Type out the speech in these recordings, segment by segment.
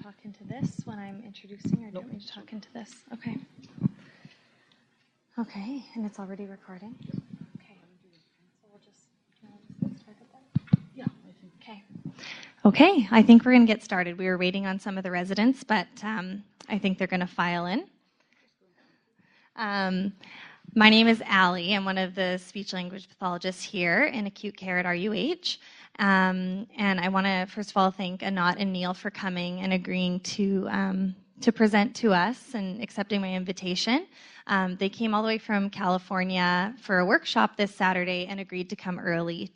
talk into this when I'm introducing, or do you want me to talk into this? Okay. Okay, and it's already recording? Okay. So we'll just get started then? Yeah, I think. Okay. Okay, I think we're going to get started. We were waiting on some of the residents, but I think they're going to file in. My name is Allie. I'm one of the speech-language pathologists here in acute care at RUH. And I want to, first of all, thank Anat and Neil for coming and agreeing to present to us and accepting my invitation. They came all the way from California for a workshop this Saturday and agreed to come early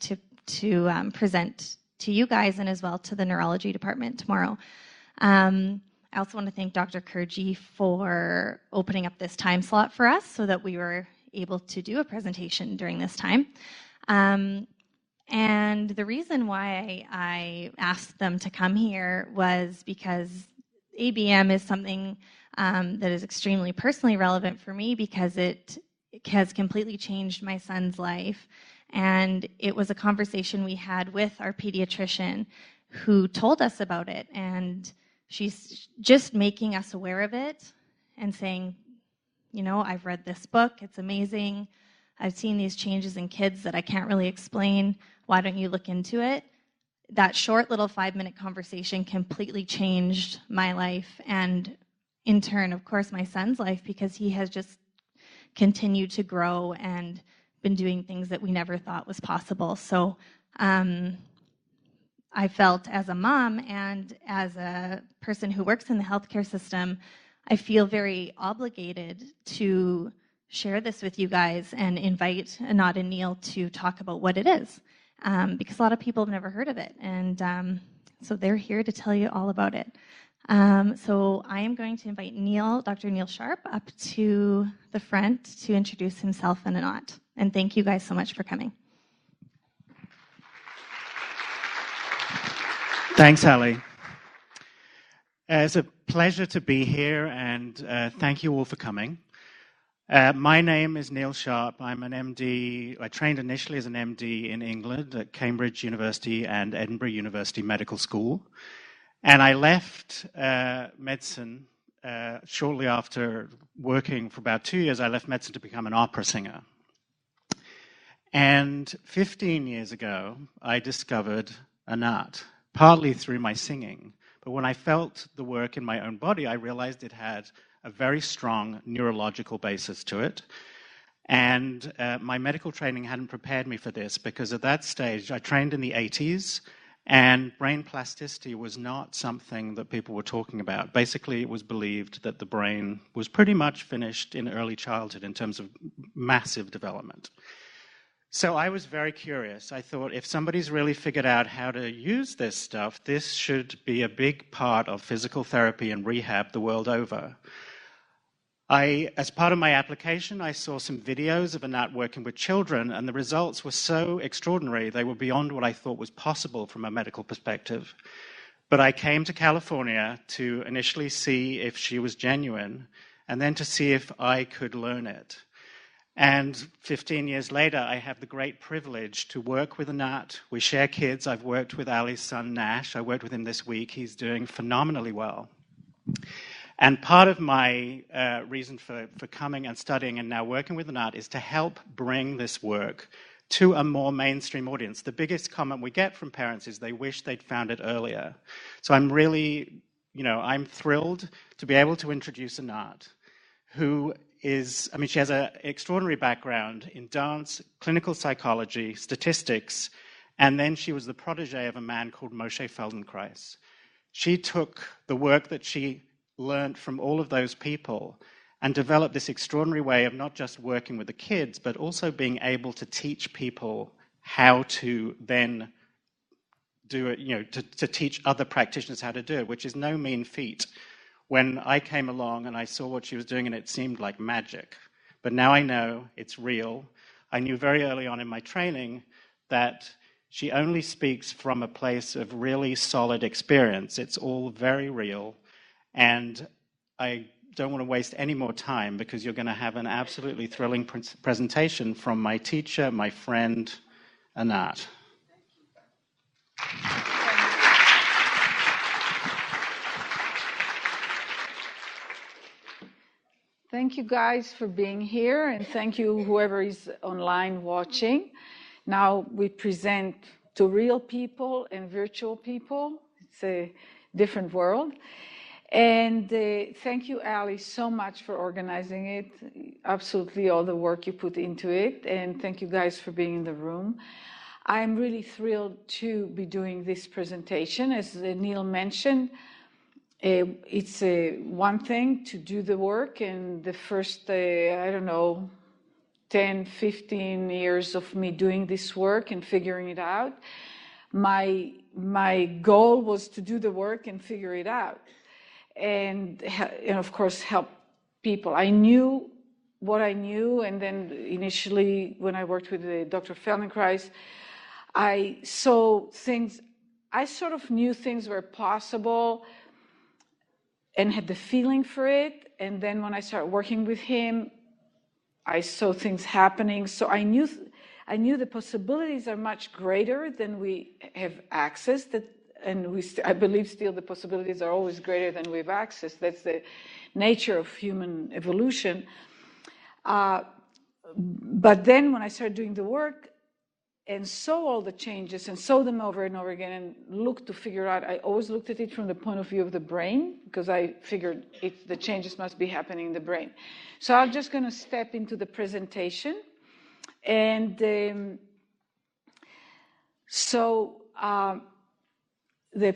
to present to you guys and as well to the neurology department tomorrow. I also want to thank Dr. Kurji for opening up this time slot for us so that we were able to do a presentation during this time. And the reason why I asked them to come here was because ABM is something that is extremely personally relevant for me because it has completely changed my son's life. And it was a conversation we had with our pediatrician who told us about it. And she's just making us aware of it and saying, you know, I've read this book, it's amazing. I've seen these changes in kids that I can't really explain. Why don't you look into it? That short little 5-minute conversation completely changed my life and in turn, of course, my son's life because he has just continued to grow and been doing things that we never thought was possible. So I felt as a mom and as a person who works in the healthcare system, I feel very obligated to share this with you guys and invite Anat and Neil to talk about what it is, because a lot of people have never heard of it, and so they're here to tell you all about it. So I am going to invite Dr. Neil Sharp, up to the front to introduce himself and Anat. And thank you guys so much for coming. Thanks, Allie. It's a pleasure to be here, and thank you all for coming. My name is Neil Sharp. I'm an MD. I trained initially as an MD in England at Cambridge University and Edinburgh University Medical School. And I left medicine shortly after working for about 2 years. I left medicine to become an opera singer. And 15 years ago, I discovered Anat, partly through my singing. But when I felt the work in my own body, I realized it had a very strong neurological basis to it. And my medical training hadn't prepared me for this because at that stage, I trained in the 80s, and brain plasticity was not something that people were talking about. Basically, it was believed that the brain was pretty much finished in early childhood in terms of massive development. So I was very curious. I thought, if somebody's really figured out how to use this stuff, this should be a big part of physical therapy and rehab the world over. As part of my application, I saw some videos of Anat working with children, and the results were so extraordinary. They were beyond what I thought was possible from a medical perspective. But I came to California to initially see if she was genuine, and then to see if I could learn it. And 15 years later, I have the great privilege to work with Anat. We share kids. I've worked with Ali's son, Nash. I worked with him this week. He's doing phenomenally well. And part of my reason for coming and studying and now working with Anat is to help bring this work to a more mainstream audience. The biggest comment we get from parents is they wish they'd found it earlier. So I'm really, I'm thrilled to be able to introduce Anat, who she has an extraordinary background in dance, clinical psychology, statistics, and then she was the protege of a man called Moshe Feldenkrais. She took the work that she learned from all of those people and developed this extraordinary way of not just working with the kids, but also being able to teach people how to then do it, to teach other practitioners how to do it, which is no mean feat. When I came along and I saw what she was doing, and it seemed like magic. But now I know it's real. I knew very early on in my training that she only speaks from a place of really solid experience. It's all very real. And I don't want to waste any more time because you're going to have an absolutely thrilling presentation from my teacher, my friend, Anat. Thank you guys for being here, and thank you whoever is online watching. Now we present to real people and virtual people. It's a different world. And thank you, Ali, so much for organizing it. Absolutely all the work you put into it. And thank you guys for being in the room. I'm really thrilled to be doing this presentation. As Neil mentioned, it's one thing to do the work, and the first, I don't know, 10, 15 years of me doing this work and figuring it out, my goal was to do the work and figure it out. And of course, help people. I knew what I knew, and then initially, when I worked with Dr. Feldenkrais, I saw things, I sort of knew things were possible and had the feeling for it. And then when I started working with him, I saw things happening. So I knew the possibilities are much greater than we have access. I believe still the possibilities are always greater than we have access. That's the nature of human evolution. But then when I started doing the work and saw all the changes and saw them over and over again and looked to figure out, I always looked at it from the point of view of the brain, because I figured the changes must be happening in the brain. So I'm just going to step into the presentation. And the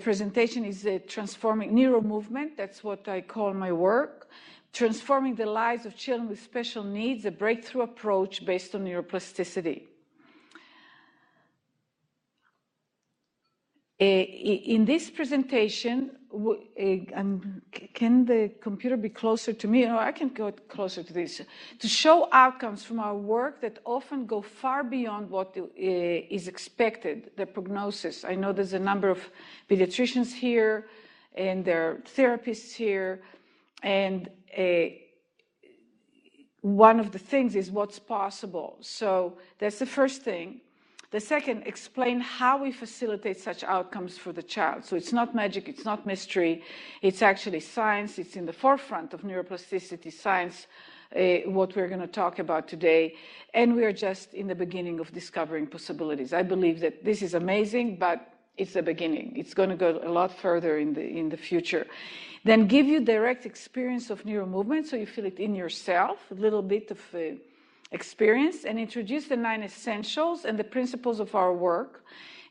presentation is transforming NeuroMovement. That's what I call my work. Transforming the lives of children with special needs, a breakthrough approach based on neuroplasticity. In this presentation, can the computer be closer to me? No, I can go closer to this. To show outcomes from our work that often go far beyond what is expected, the prognosis. I know there's a number of pediatricians here, and there are therapists here, and one of the things is what's possible. So that's the first thing. The second, explain how we facilitate such outcomes for the child. So it's not magic, it's not mystery, it's actually science. It's in the forefront of neuroplasticity science, what we're going to talk about today. And we are just in the beginning of discovering possibilities. I believe that this is amazing, but it's the beginning. It's going to go a lot further in the future. Then give you direct experience of NeuroMovement, so you feel it in yourself, a little bit of experience, and introduce the 9 essentials and the principles of our work.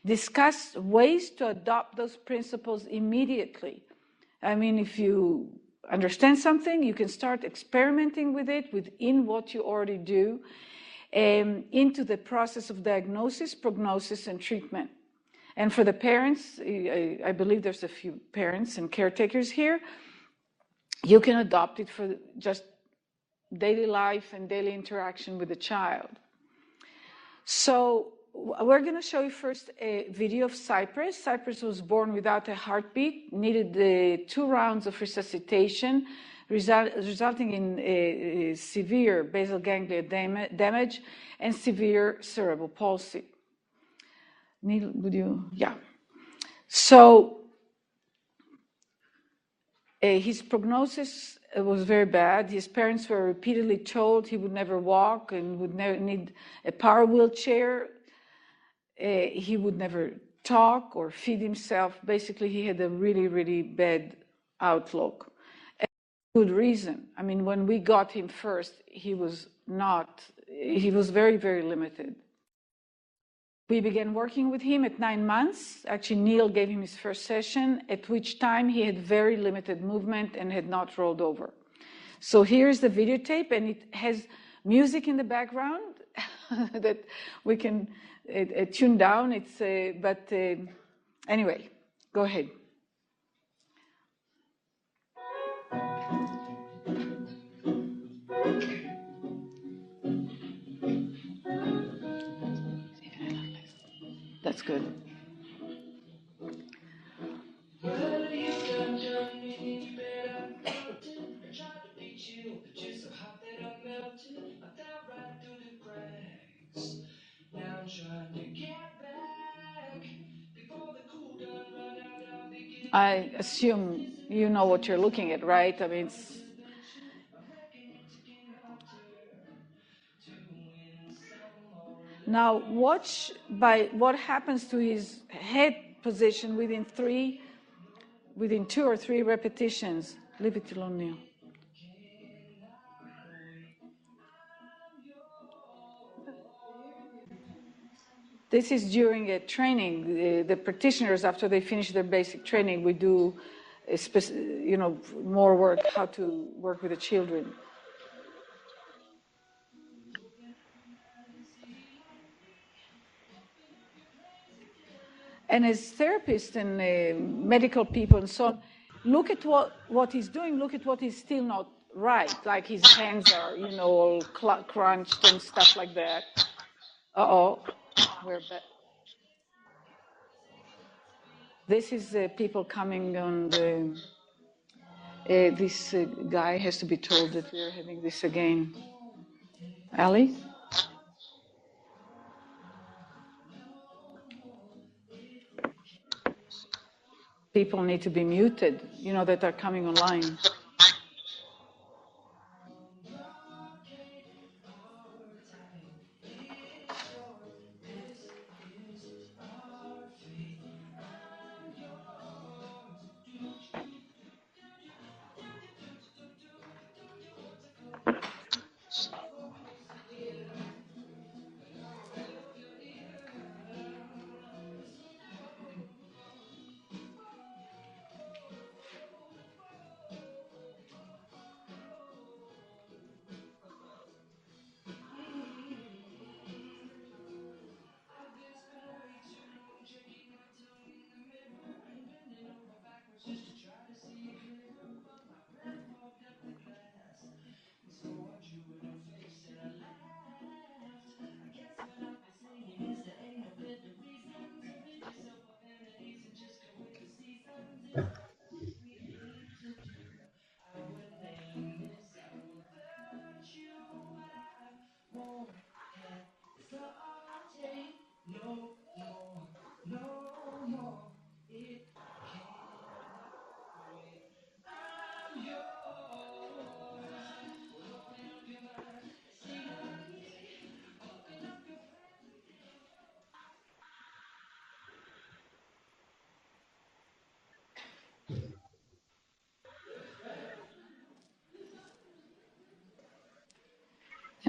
Discuss ways to adopt those principles immediately. I mean, if you understand something, you can start experimenting with it within what you already do, into the process of diagnosis, prognosis, and treatment. And for the parents, I believe there's a few parents and caretakers here, you can adopt it for just daily life and daily interaction with the child. So we're going to show you first a video of Cypress. Cypress was born without a heartbeat, needed 2 rounds of resuscitation, resulting in severe basal ganglia damage and severe cerebral palsy. Neil, would you? Yeah. So his prognosis was very bad. His parents were repeatedly told he would never walk and would never need a power wheelchair. He would never talk or feed himself. Basically, he had a really, really bad outlook. And good reason. I mean, when we got him first, he was very, very limited. We began working with him at 9 months. Actually, Neil gave him his first session, at which time he had very limited movement and had not rolled over. So here's the videotape, and it has music in the background that we can tune down. Anyway, go ahead. That's good. I assume you know what you're looking at, right? I mean, Now watch by what happens to his head position within 2 or 3 repetitions. Leave it alone, Neil. This is during a training. The practitioners, after they finish their basic training, we do more work, how to work with the children. And as therapists and medical people and so on, look at what he's doing, look at what is still not right, like his hands are, all crunched and stuff like that. Uh-oh, we're back. This is people coming on the... this guy has to be told that we are having this again. Ali? People need to be muted, that are coming online.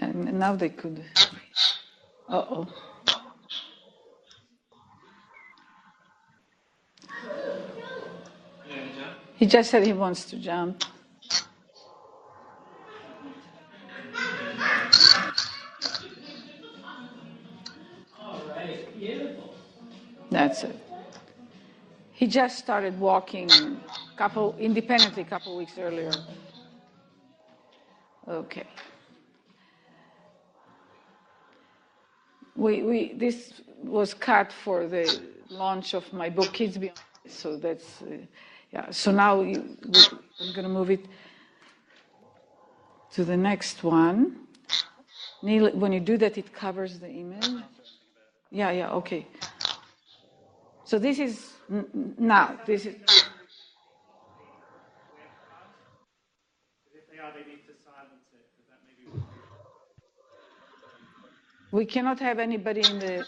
And now they could. Uh-oh. He just said he wants to jump. All right, beautiful. That's it. He just started walking independently a couple weeks earlier. Okay. This was cut for the launch of my book, Kids Beyond. So that's, yeah. So now I'm going to move it to the next one. Neil, when you do that, it covers the image. Yeah, okay. So this is now. This is. If they are, they need to silence it, because that may be. We cannot have anybody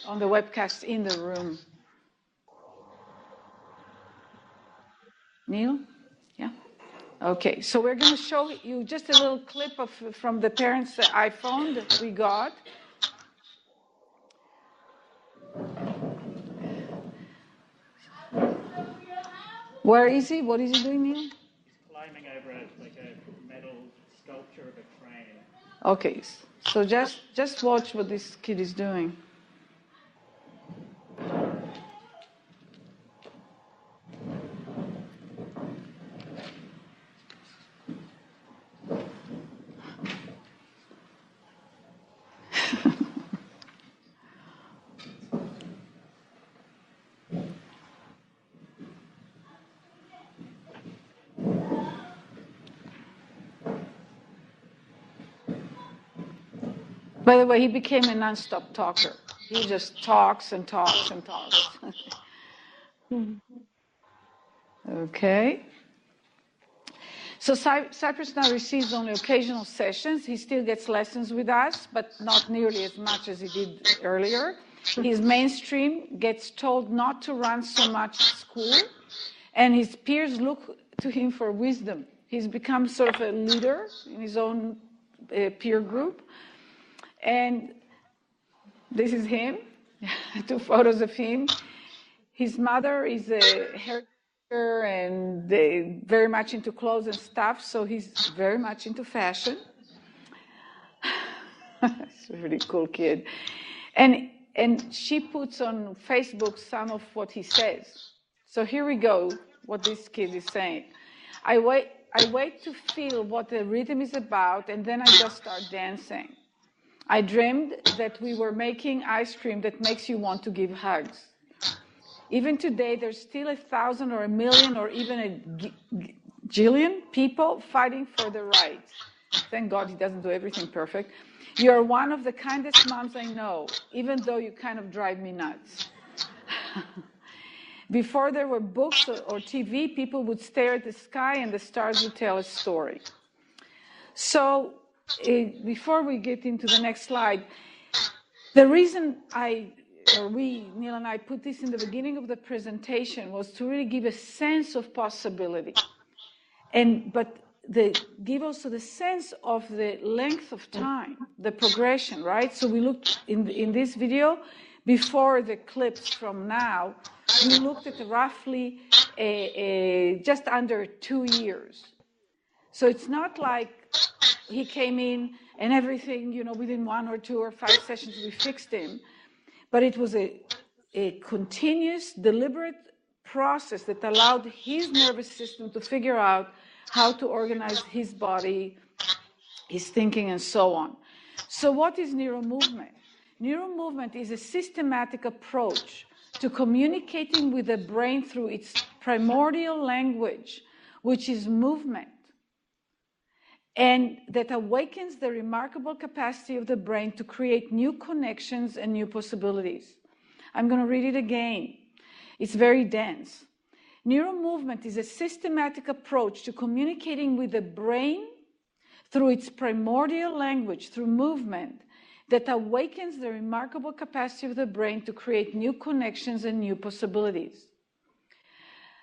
on the webcast in the room. Neil? Yeah? Okay, so we're going to show you just a little clip from the parents' iPhone that we got. Where is he? What is he doing, Neil? He's climbing over a metal sculpture of a train. Okay, so just watch what this kid is doing. By the way, he became a non-stop talker. He just talks and talks and talks. Okay. So Cyprus now receives only occasional sessions. He still gets lessons with us, but not nearly as much as he did earlier. His mainstream gets told not to run so much at school, and his peers look to him for wisdom. He's become sort of a leader in his own peer group. And this is him, 2 photos of him. His mother is a hairdresser and very much into clothes and stuff, so he's very much into fashion. He's a really cool kid. And she puts on Facebook some of what he says. So here we go, what this kid is saying. I wait to feel what the rhythm is about, and then I just start dancing. I dreamed that we were making ice cream that makes you want to give hugs. Even today, there's still 1,000 or 1,000,000 or even a jillion people fighting for the right. Thank God he doesn't do everything perfect. You're one of the kindest moms I know, even though you kind of drive me nuts. Before there were books or TV, people would stare at the sky and the stars would tell a story. So before we get into the next slide, the reason Neil and I put this in the beginning of the presentation was to really give a sense of possibility. But give also the sense of the length of time, the progression, right? So we looked in this video, before the clips from now, we looked at roughly just under 2 years. So it's not like he came in and everything, within 1 or 2 or 5 sessions we fixed him. But it was a continuous, deliberate process that allowed his nervous system to figure out how to organize his body, his thinking, and so on. So what is NeuroMovement? NeuroMovement is a systematic approach to communicating with the brain through its primordial language, which is movement, and that awakens the remarkable capacity of the brain to create new connections and new possibilities. I'm going to read it again. It's very dense. NeuroMovement is a systematic approach to communicating with the brain through its primordial language, through movement, that awakens the remarkable capacity of the brain to create new connections and new possibilities.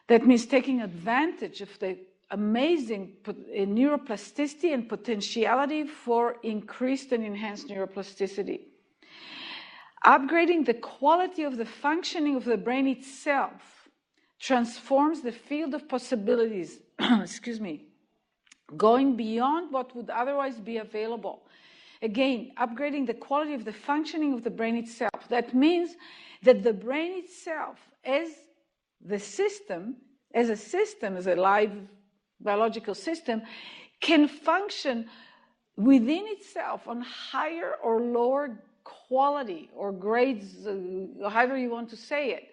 That means taking advantage of the amazing neuroplasticity and potentiality for increased and enhanced neuroplasticity. Upgrading the quality of the functioning of the brain itself transforms the field of possibilities, going beyond what would otherwise be available. Again, upgrading the quality of the functioning of the brain itself. That means that the brain itself, as a system, as a live biological system, can function within itself on higher or lower quality or grades, however you want to say it.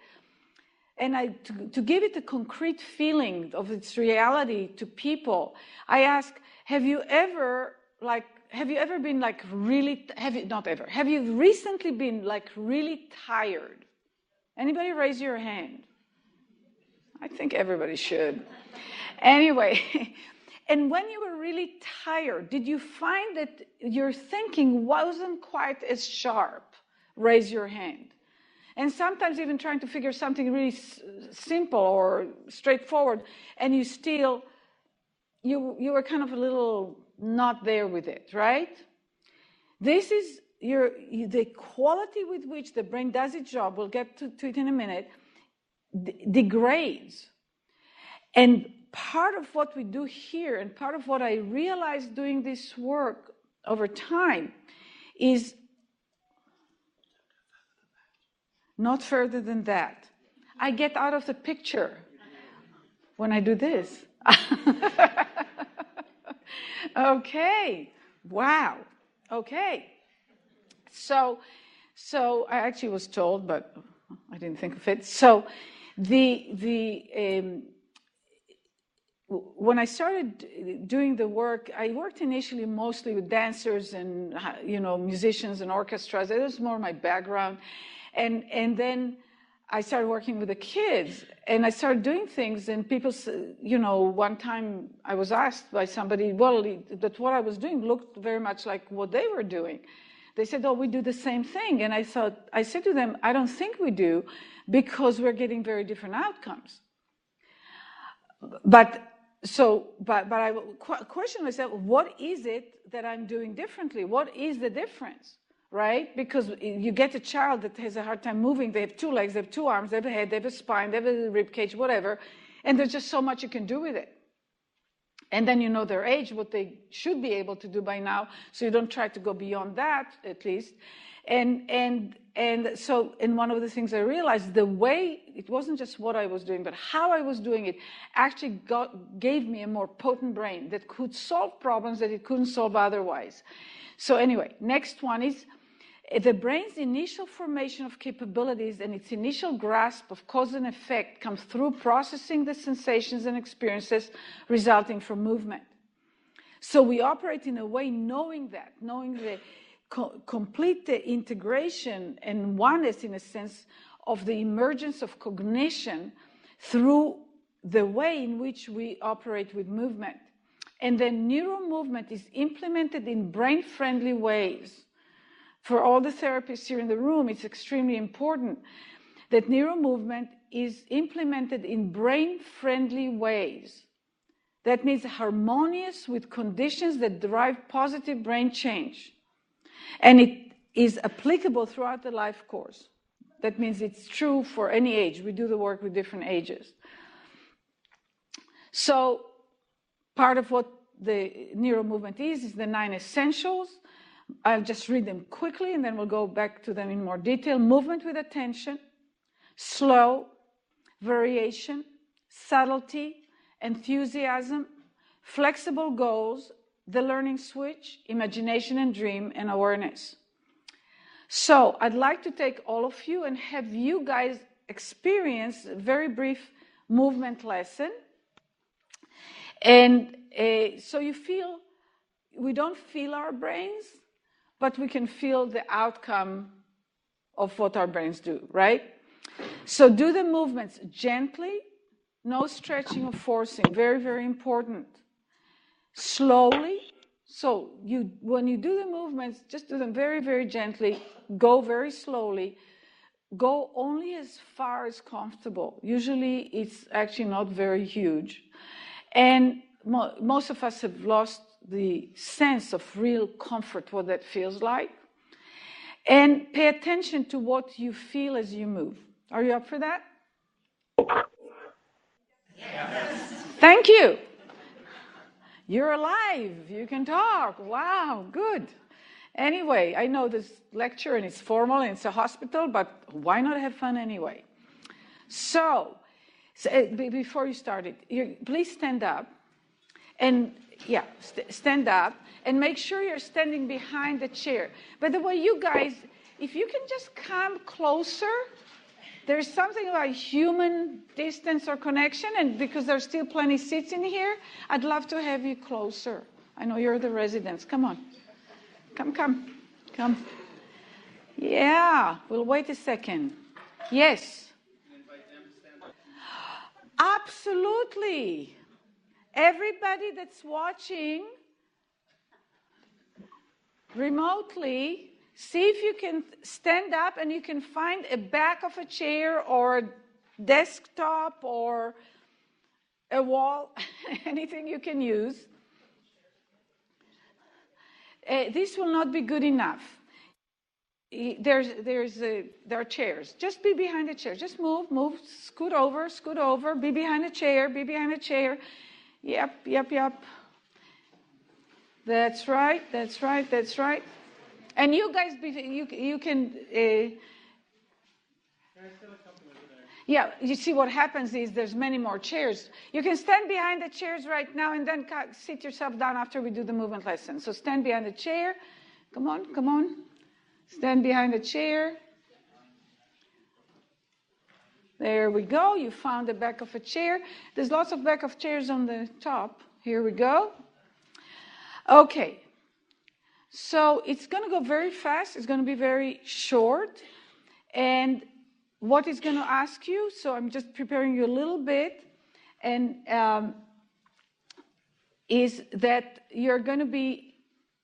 And to give it a concrete feeling of its reality to people, I ask, have you been like really, have you recently been like really tired? Anybody raise your hand? I think everybody should. Anyway, and when you were really tired, did you find that your thinking wasn't quite as sharp? Raise your hand. And sometimes even trying to figure something really simple or straightforward, and you were kind of a little not there with it, right? This is the quality with which the brain does its job, we'll get to it in a minute, degrades. And part of what we do here, and part of what I realized doing this work over time, is not further than that. I get out of the picture when I do this. Okay. Wow. Okay. So I actually was told, but I didn't think of it. So when I started doing the work, I worked initially mostly with dancers and musicians and orchestras. That was more my background. And then I started working with the kids, and I started doing things, and people, one time I was asked by somebody, that what I was doing looked very much like what they were doing. They said, oh, we do the same thing. And I said to them, I don't think we do, because we're getting very different outcomes. But I question myself, what is it that I'm doing differently? What is the difference? Right? Because you get a child that has a hard time moving. They have 2 legs, they have 2 arms, they have a head, they have a spine, they have a rib cage, whatever. And there's just so much you can do with it. And then you know their age, what they should be able to do by now, so you don't try to go beyond that, at least. And one of the things I realized, the way, it wasn't just what I was doing, but how I was doing it actually gave me a more potent brain that could solve problems that it couldn't solve otherwise. So anyway, next one is the brain's initial formation of capabilities and its initial grasp of cause and effect comes through processing the sensations and experiences resulting from movement. So we operate in a way knowing the complete integration and oneness, in a sense, of the emergence of cognition through the way in which we operate with movement. And then NeuroMovement is implemented in brain-friendly ways. For all the therapists here in the room, it's extremely important that NeuroMovement is implemented in brain-friendly ways. That means harmonious with conditions that drive positive brain change. And it is applicable throughout the life course. That means it's true for any age. We do the work with different ages. So part of what the NeuroMovement is the 9 essentials. I'll just read them quickly, and then we'll go back to them in more detail. Movement with attention, slow, variation, subtlety, enthusiasm, flexible goals, the learning switch, imagination and dream, and awareness. So I'd like to take all of you and have you guys experience a very brief movement lesson. And so you feel, we don't feel our brains, but we can feel the outcome of what our brains do, right? So do the movements gently, no stretching or forcing, very, very important. Slowly, so when you do the movements, just do them very, very gently, go very slowly, go only as far as comfortable. Usually it's actually not very huge. And most of us have lost the sense of real comfort, what that feels like. And pay attention to what you feel as you move. Are you up for that? Yes. Thank you. You're alive. You can talk. Wow, good. Anyway, I know this lecture and it's formal and it's a hospital, but why not have fun anyway? So before you start it, please stand up. And stand up and make sure you're standing behind the chair. By the way, you guys, if you can just come closer, there's something about human distance or connection, and because there's still plenty of seats in here, I'd love to have you closer. I know you're the residents. Come on. Come. Yeah, we'll wait a second. Yes. Absolutely. Everybody that's watching remotely, see if you can stand up and you can find a back of a chair or a desktop or a wall, anything you can use. This will not be good enough. There are chairs. Just be behind the chair. Just move, scoot over, be behind a chair. Yep. That's right. And you guys, you can. Yeah, you see what happens is there's many more chairs. You can stand behind the chairs right now and then sit yourself down after we do the movement lesson. So stand behind the chair. Come on. Stand behind the chair. There we go. You found the back of a chair. There's lots of back of chairs on the top. Here we go. Okay. So it's going to go very fast. It's going to be very short. And what it's going to ask you, so I'm just preparing you a little bit, and is that you're going to be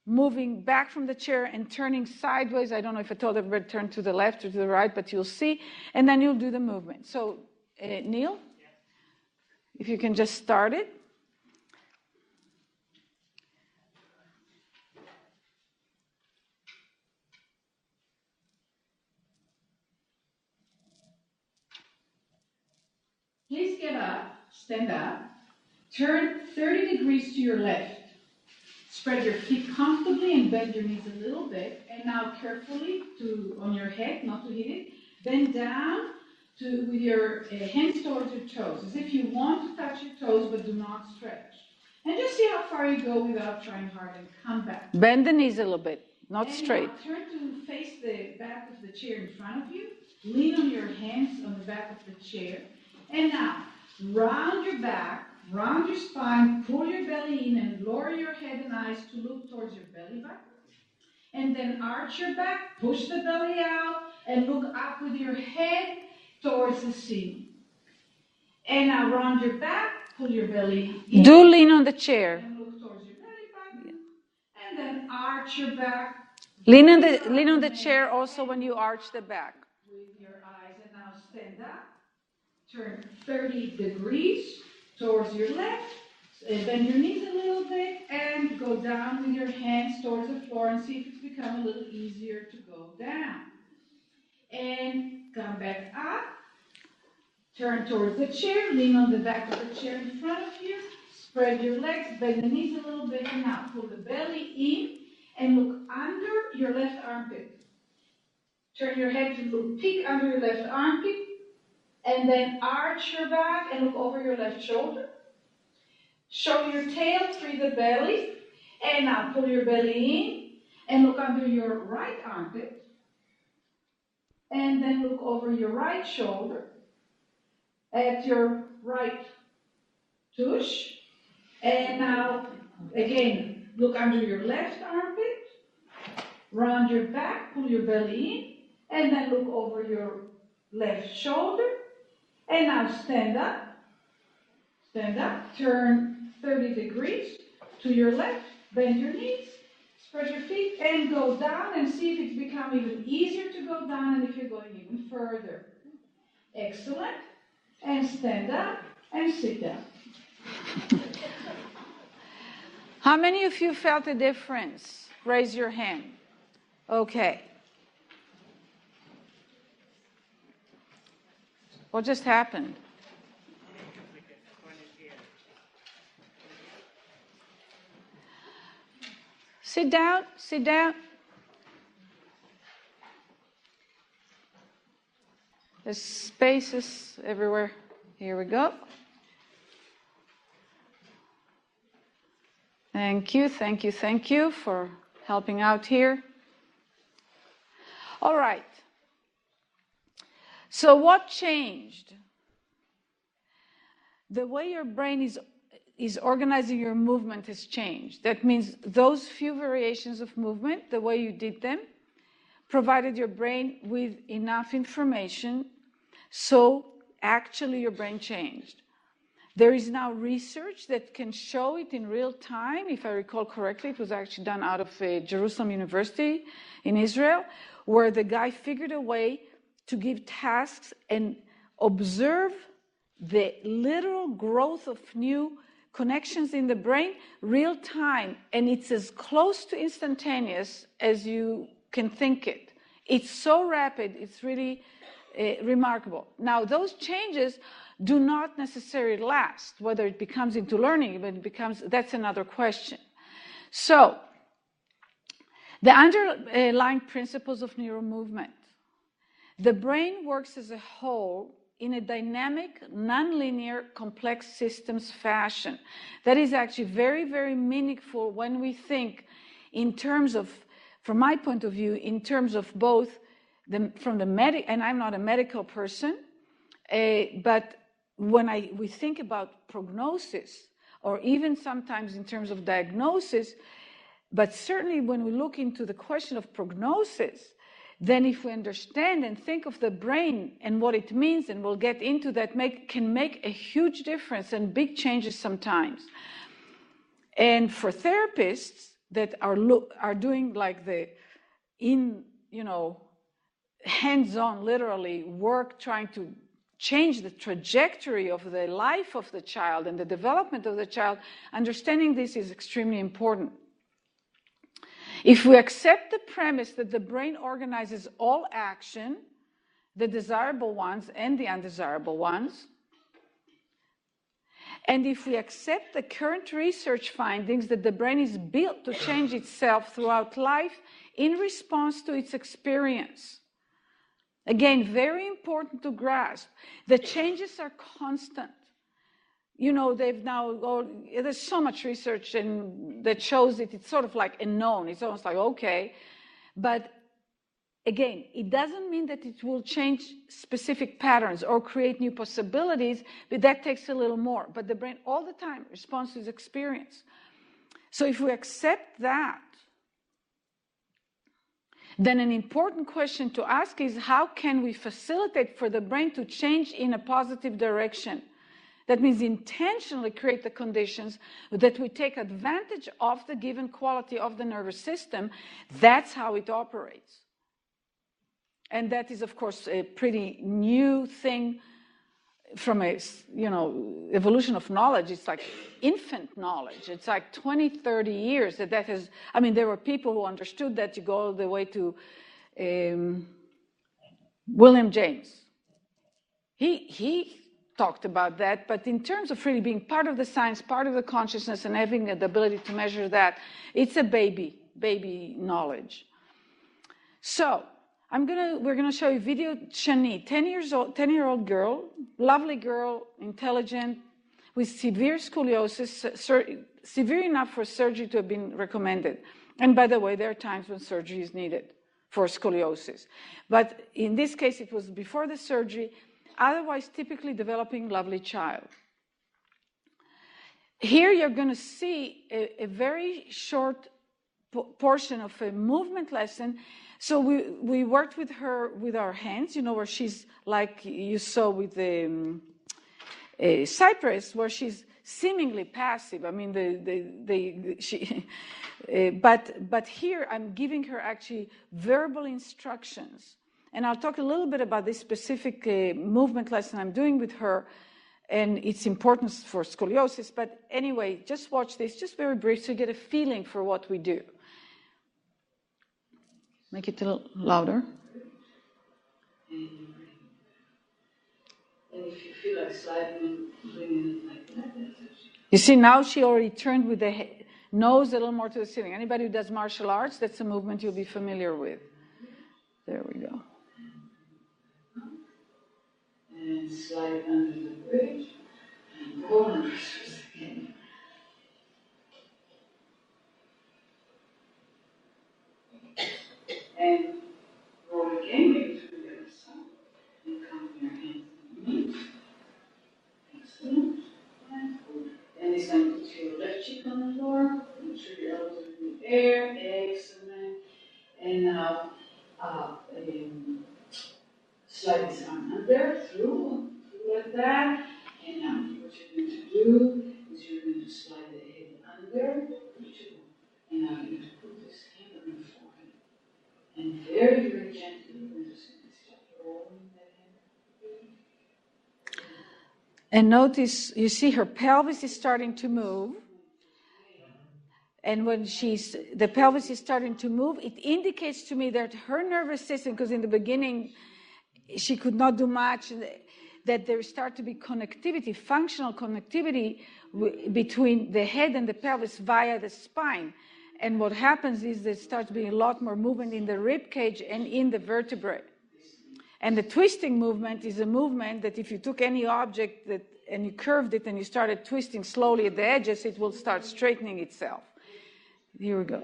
moving back from the chair and turning sideways. I don't know if I told everybody to turn to the left or to the right, but you'll see, and then you'll do the movement. So, Neil, if you can just start it. Please get up, stand up, turn 30 degrees to your left. Spread your feet comfortably and bend your knees a little bit. And now carefully on your head, not to hit it, bend down with your hands towards your toes, as if you want to touch your toes but do not stretch. And just see how far you go without trying hard, and come back. Bend the knees a little bit, not and straight. Now turn to face the back of the chair in front of you. Lean on your hands on the back of the chair. And now, round your back, round your spine, pull your belly in and lower your head and eyes to look towards your belly button. And then arch your back, push the belly out, and look up with your head towards the ceiling. And now round your back, pull your belly in. Do lean on the chair. And look towards your belly button. And then arch your back. Lean on the chair also when you arch the back. With your eyes. And now stand up. Turn 30 degrees towards your left. Bend your knees a little bit and go down with your hands towards the floor and see if it's become a little easier to go down. And come back up. Turn towards the chair. Lean on the back of the chair in front of you. Spread your legs. Bend the knees a little bit. And now pull the belly in and look under your left armpit. Turn your head to look, peek under your left armpit. And then arch your back and look over your left shoulder. Show your tail through the belly. And now pull your belly in and look under your right armpit. And then look over your right shoulder at your right tush. And now, again, look under your left armpit. Round your back, pull your belly in. And then look over your left shoulder. And now stand up. Stand up. Turn 30 degrees to your left. Bend your knees. Spread your feet and go down and see if it's become even easier to go down and if you're going even further. Excellent. And stand up and sit down. How many of you felt a difference? Raise your hand. Okay. What just happened? Sit down, sit down. There's spaces everywhere. Here we go. Thank you, thank you, thank you for helping out here. All right. So what changed? The way your brain is organizing your movement has changed. That means those few variations of movement, the way you did them, provided your brain with enough information, so actually your brain changed. There is now research that can show it in real time. If I recall correctly, it was actually done out of Jerusalem University in Israel, where the guy figured a way to give tasks and observe the literal growth of new connections in the brain real time, and it's as close to instantaneous as you can think it. It's so rapid, it's really remarkable. Now, those changes do not necessarily last, whether it becomes into learning, but it becomes, that's another question. So, the underlying principles of neuromovement. The brain works as a whole in a dynamic, nonlinear, complex systems fashion. That is actually very, very meaningful when we think in terms of, from my point of view, in terms of both from the medic, and I'm not a medical person, but when we think about prognosis, or even sometimes in terms of diagnosis, but certainly when we look into the question of prognosis, then if we understand and think of the brain and what it means, and we'll get into that, can make a huge difference and big changes sometimes. And for therapists that are doing like the hands-on, literally work trying to change the trajectory of the life of the child and the development of the child, understanding this is extremely important. If we accept the premise that the brain organizes all action, the desirable ones and the undesirable ones, and if we accept the current research findings that the brain is built to change itself throughout life in response to its experience. Again, very important to grasp. The changes are constant. There's so much research that shows it's sort of like a known. It's almost like, okay. But again, it doesn't mean that it will change specific patterns or create new possibilities, but that takes a little more. But the brain all the time responds to its experience. So if we accept that, then an important question to ask is, how can we facilitate for the brain to change in a positive direction? That means intentionally create the conditions that we take advantage of the given quality of the nervous system. That's how it operates. And that is, of course, a pretty new thing from a, evolution of knowledge. It's like infant knowledge. It's like 20, 30 years that has, there were people who understood that. You go all the way to William James. He talked about that, but in terms of really being part of the science, part of the consciousness, and having the ability to measure that, it's a baby knowledge. So we're gonna show you video. Shani, 10-year-old girl, lovely girl, intelligent, with severe scoliosis, severe enough for surgery to have been recommended. And by the way, there are times when surgery is needed for scoliosis. But in this case, it was before the surgery. Otherwise, typically developing lovely child. Here you're going to see a very short portion of a movement lesson. So we worked with her with our hands, where she's like you saw with the cypress, where she's seemingly passive. But here I'm giving her actually verbal instructions. And I'll talk a little bit about this specific movement lesson I'm doing with her and its importance for scoliosis. But anyway, just watch this, just very brief, so you get a feeling for what we do. Make it a little louder. And if you feel like sliding, bring it like that. You see, now she already turned with the nose a little more to the ceiling. Anybody who does martial arts, that's a movement you'll be familiar with. There we go. And slide under the bridge, and go on reverse again. And roll again, maybe to the other side. And come with your hands underneath. Excellent. And good. And this time put your left cheek on the floor. Make sure your elbows are in the air. Excellent. And now, slide this arm under, through like that. And now what you're going to do is you're going to slide the head under, and now you're going to put this hand on the forehead. And very, very gently, you're just going to start rolling that head. And notice, you see her pelvis is starting to move. And when the pelvis is starting to move, it indicates to me that her nervous system, because in the beginning, she could not do much, that there start to be connectivity, functional connectivity between the head and the pelvis via the spine. And what happens is there starts to be a lot more movement in the rib cage and in the vertebrae. And the twisting movement is a movement that if you took any object and you curved it and you started twisting slowly at the edges, it will start straightening itself. Here we go.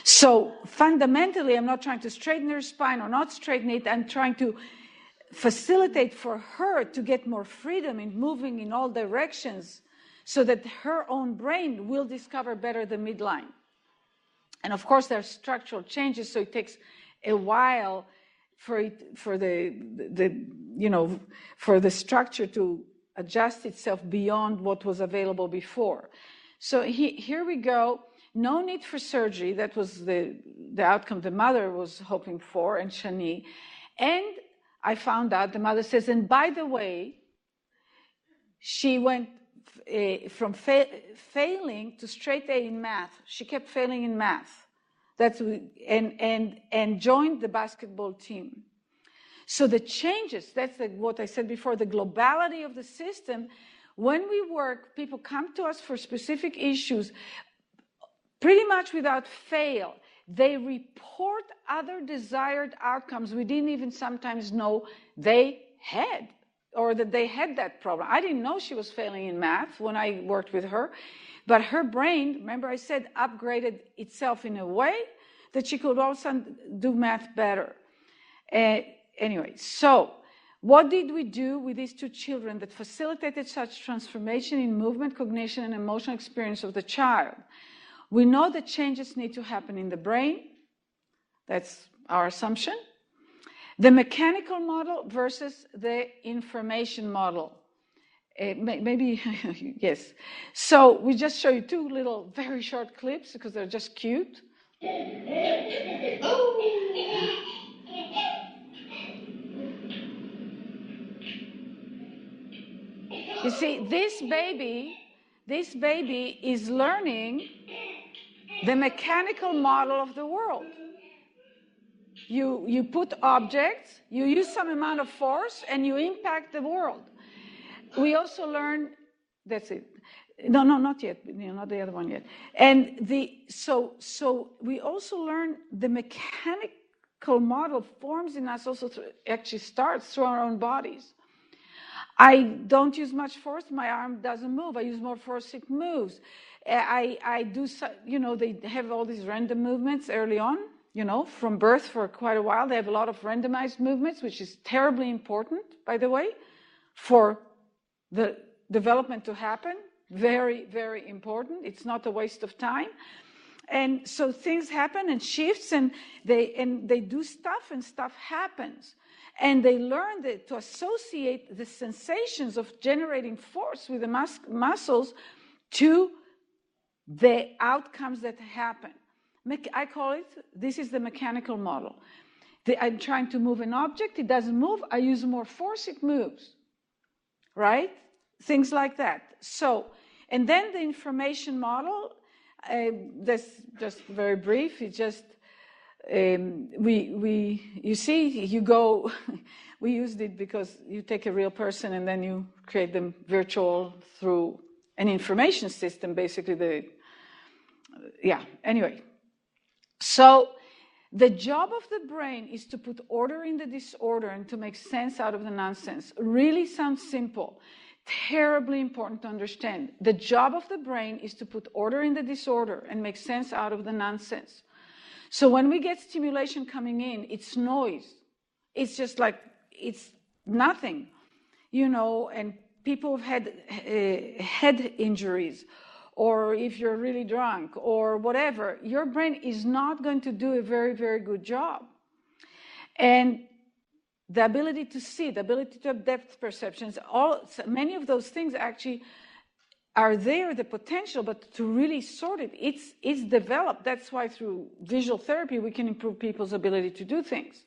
So fundamentally, I'm not trying to straighten her spine or not straighten it. I'm trying to facilitate for her to get more freedom in moving in all directions so that her own brain will discover better the midline. And of course, there are structural changes, so it takes a while for the structure to adjust itself beyond what was available before. So here we go. No need for surgery. That was the outcome the mother was hoping for, and Shani. And I found out, the mother says, and by the way, she went from failing to straight A in math. She kept failing in math. And joined the basketball team. So the changes, that's what I said before, the globality of the system. When we work, people come to us for specific issues, pretty much without fail. They report other desired outcomes we didn't even sometimes know they had, or that they had that problem. I didn't know she was failing in math when I worked with her, but her brain, remember I said, upgraded itself in a way that she could also do math better. Anyway, so what did we do with these two children that facilitated such transformation in movement, cognition, and emotional experience of the child? We know that changes need to happen in the brain. That's our assumption. The mechanical model versus the information model. Maybe, yes. So we just show you two little very short clips because they're just cute. You see, this baby is learning the mechanical model of the world. You put objects, you use some amount of force, and you impact the world. We also learn, that's it. No, not yet, not the other one yet. And so we also learn the mechanical model forms in us also actually starts through our own bodies. I don't use much force, my arm doesn't move. I use more force, it moves. I do, they have all these random movements early on, from birth for quite a while. They have a lot of randomized movements, which is terribly important, by the way, for the development to happen. Very, very important. It's not a waste of time. And so things happen and shifts, and they do stuff, and stuff happens. And they learn to associate the sensations of generating force with the muscles to the outcomes that happen. I call it, this is the mechanical model. I'm trying to move an object, it doesn't move, I use more force, it moves. Right? Things like that. So, and then the information model, that's just very brief, it's just, you see, you go, we used it because you take a real person and then you create them virtual through an information system, basically anyway. So the job of the brain is to put order in the disorder and to make sense out of the nonsense. Really sounds simple, terribly important to understand. The job of the brain is to put order in the disorder and make sense out of the nonsense. So when we get stimulation coming in, it's noise. It's just like, it's nothing, and people have had head injuries, or if you're really drunk, or whatever, your brain is not going to do a very, very good job. And the ability to see, the ability to have depth perceptions, many of those things actually are there, the potential, but to really sort it, it's developed. That's why through visual therapy, we can improve people's ability to do things.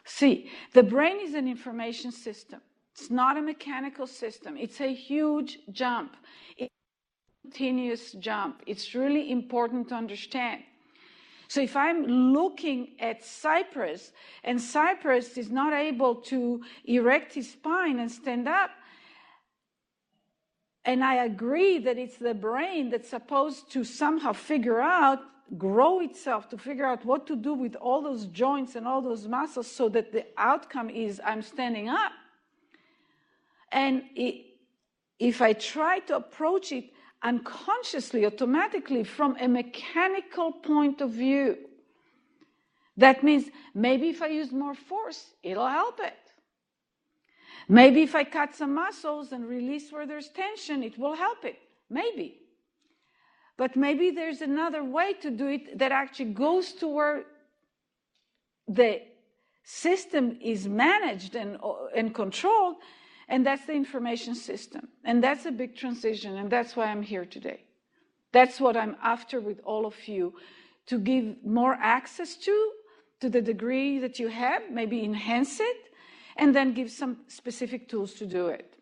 See, the brain is an information system. It's not a mechanical system. It's a huge jump. It's a continuous jump. It's really important to understand. So if I'm looking at Cypress, and Cypress is not able to erect his spine and stand up, and I agree that it's the brain that's supposed to somehow grow itself to figure out what to do with all those joints and all those muscles so that the outcome is I'm standing up. And if I try to approach it unconsciously, automatically, from a mechanical point of view, that means maybe if I use more force, it'll help it. Maybe if I cut some muscles and release where there's tension, it will help it. Maybe. But maybe there's another way to do it that actually goes to where the system is managed and controlled, and that's the information system. And that's a big transition, and that's why I'm here today. That's what I'm after with all of you, to give more access to the degree that you have, maybe enhance it, and then give some specific tools to do it.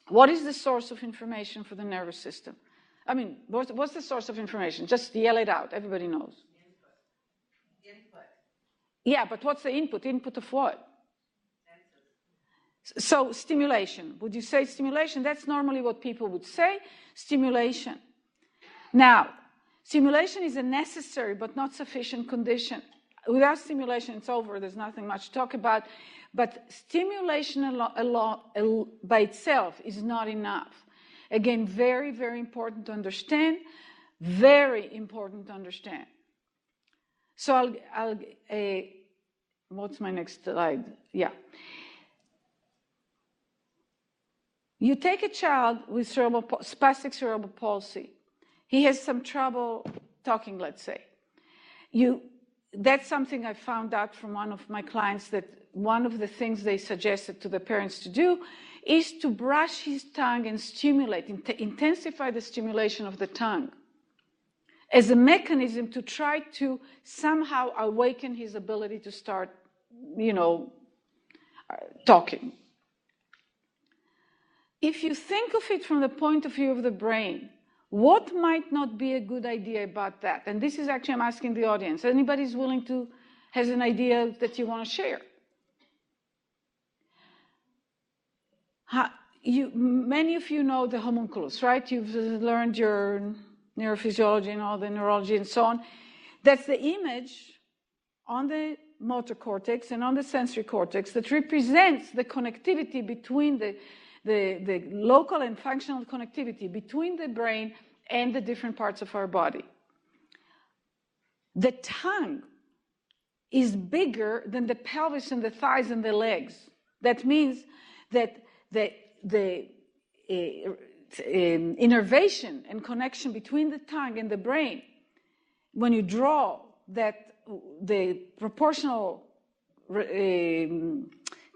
What is the source of information for the nervous system? I mean, what's the source of information? Just yell it out, everybody knows. Input. Yeah, but what's the input? Input of what? Senses. So stimulation. Would you say stimulation? That's normally what people would say, stimulation. Now, stimulation is a necessary but not sufficient condition. Without stimulation, it's over. There's nothing much to talk about. But stimulation by itself is not enough. Again, very, very important to understand. Very important to understand. So what's my next slide? Yeah. You take a child with spastic cerebral palsy. He has some trouble talking, let's say. That's something I found out from one of my clients, that one of the things they suggested to the parents to do is to brush his tongue and stimulate, intensify the stimulation of the tongue as a mechanism to try to somehow awaken his ability to start, talking. If you think of it from the point of view of the brain, what might not be a good idea about that? And this is actually, I'm asking the audience. Anybody's willing to, has an idea that you want to share? Many of you know the homunculus, right? You've learned your neurophysiology and all the neurology and so on. That's the image on the motor cortex and on the sensory cortex that represents the connectivity between the local and functional connectivity between the brain and the different parts of our body. The tongue is bigger than the pelvis and the thighs and the legs. That means that the innervation and connection between the tongue and the brain, when you draw that, the proportional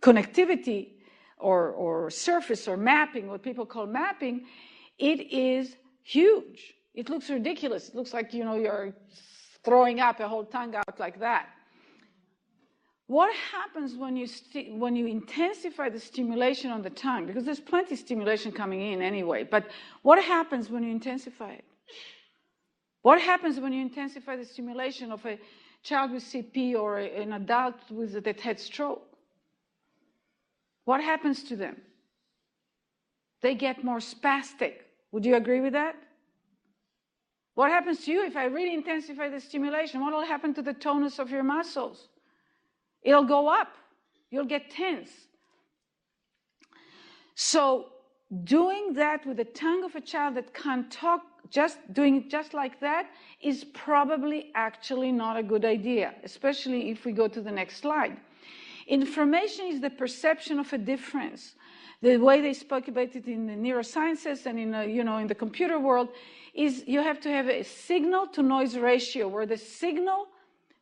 connectivity or surface or mapping, what people call mapping, it is huge. It looks ridiculous. It looks like, you're throwing up a whole tongue out like that. What happens when you intensify the stimulation on the tongue? Because there's plenty of stimulation coming in anyway, but what happens when you intensify it? What happens when you intensify the stimulation of a child with CP or an adult that had stroke? What happens to them? They get more spastic. Would you agree with that? What happens to you if I really intensify the stimulation? What will happen to the tonus of your muscles? It'll go up. You'll get tense. So doing that with the tongue of a child that can't talk, doing it just like that, is probably actually not a good idea, especially if we go to the next slide. Information is the perception of a difference. The way they spoke about it in the neurosciences and in the computer world is you have to have a signal to noise ratio, where the signal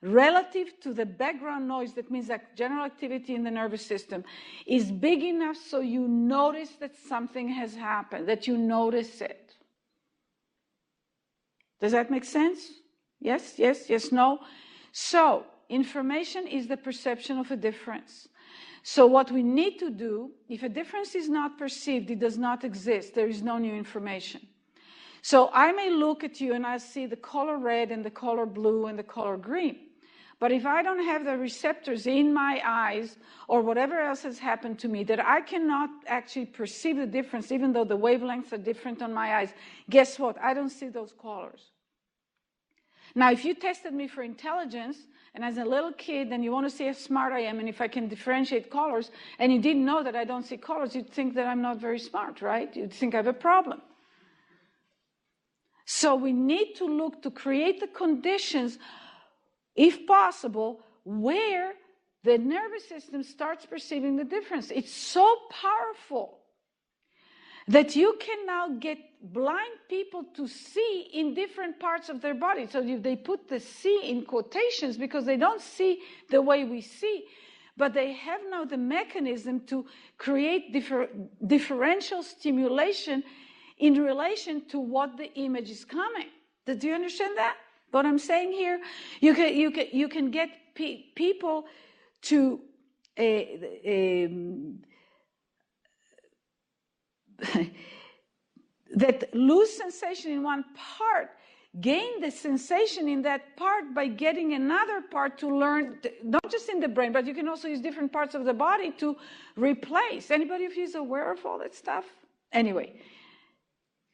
relative to the background noise, that means that general activity in the nervous system, is big enough so you notice that something has happened, that you notice it. Does that make sense? Yes, yes, yes, no? So, information is the perception of a difference. So what we need to do, if a difference is not perceived, it does not exist, there is no new information. So I may look at you and I see the color red and the color blue and the color green. But if I don't have the receptors in my eyes or whatever else has happened to me, that I cannot actually perceive the difference, even though the wavelengths are different on my eyes, guess what? I don't see those colors. Now, if you tested me for intelligence, and as a little kid, and you want to see how smart I am, and if I can differentiate colors, and you didn't know that I don't see colors, you'd think that I'm not very smart, right? You'd think I have a problem. So we need to look to create the conditions, if possible, where the nervous system starts perceiving the difference. It's so powerful. that you can now get blind people to see in different parts of their body. So they put the see in quotations because they don't see the way we see, but they have now the mechanism to create differential stimulation in relation to what the image is coming. Do you understand that? What I'm saying here? You can get people to that lose sensation in one part, gain the sensation in that part by getting another part to learn, not just in the brain, but you can also use different parts of the body to replace. Anybody of you is aware of all that stuff? Anyway,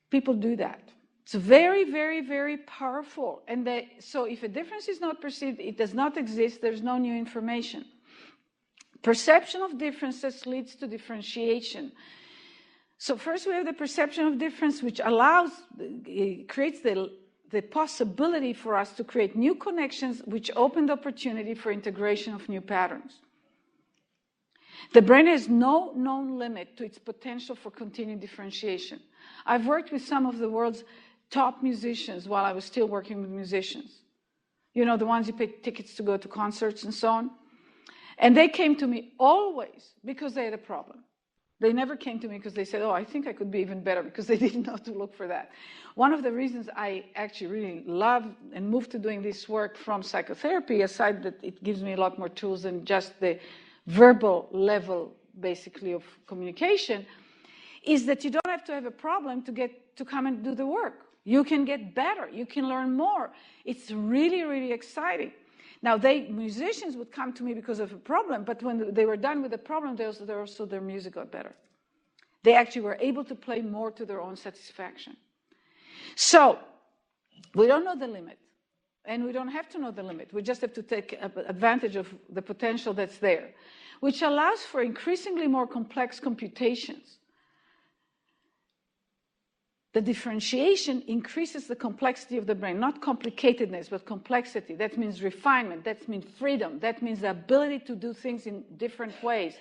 people do that. It's very, very, very powerful. And so if a difference is not perceived, it does not exist, there's no new information. Perception of differences leads to differentiation. So first we have the perception of difference, which creates the possibility for us to create new connections, which open the opportunity for integration of new patterns. The brain has no known limit to its potential for continued differentiation. I've worked with some of the world's top musicians while I was still working with musicians. You know, the ones you pay tickets to go to concerts and so on. And they came to me always because they had a problem. They never came to me because they said, oh, I think I could be even better, because they didn't know to look for that. One of the reasons I actually really love and moved to doing this work from psychotherapy, aside that it gives me a lot more tools than just the verbal level, basically, of communication, is that you don't have to have a problem to come and do the work. You can get better. You can learn more. It's really, really exciting. Now, musicians would come to me because of a problem, but when they were done with the problem, their music got better. They actually were able to play more to their own satisfaction. So, we don't know the limit, and we don't have to know the limit. We just have to take advantage of the potential that's there, which allows for increasingly more complex computations. The differentiation increases the complexity of the brain, not complicatedness, but complexity. That means refinement, that means freedom, that means the ability to do things in different ways,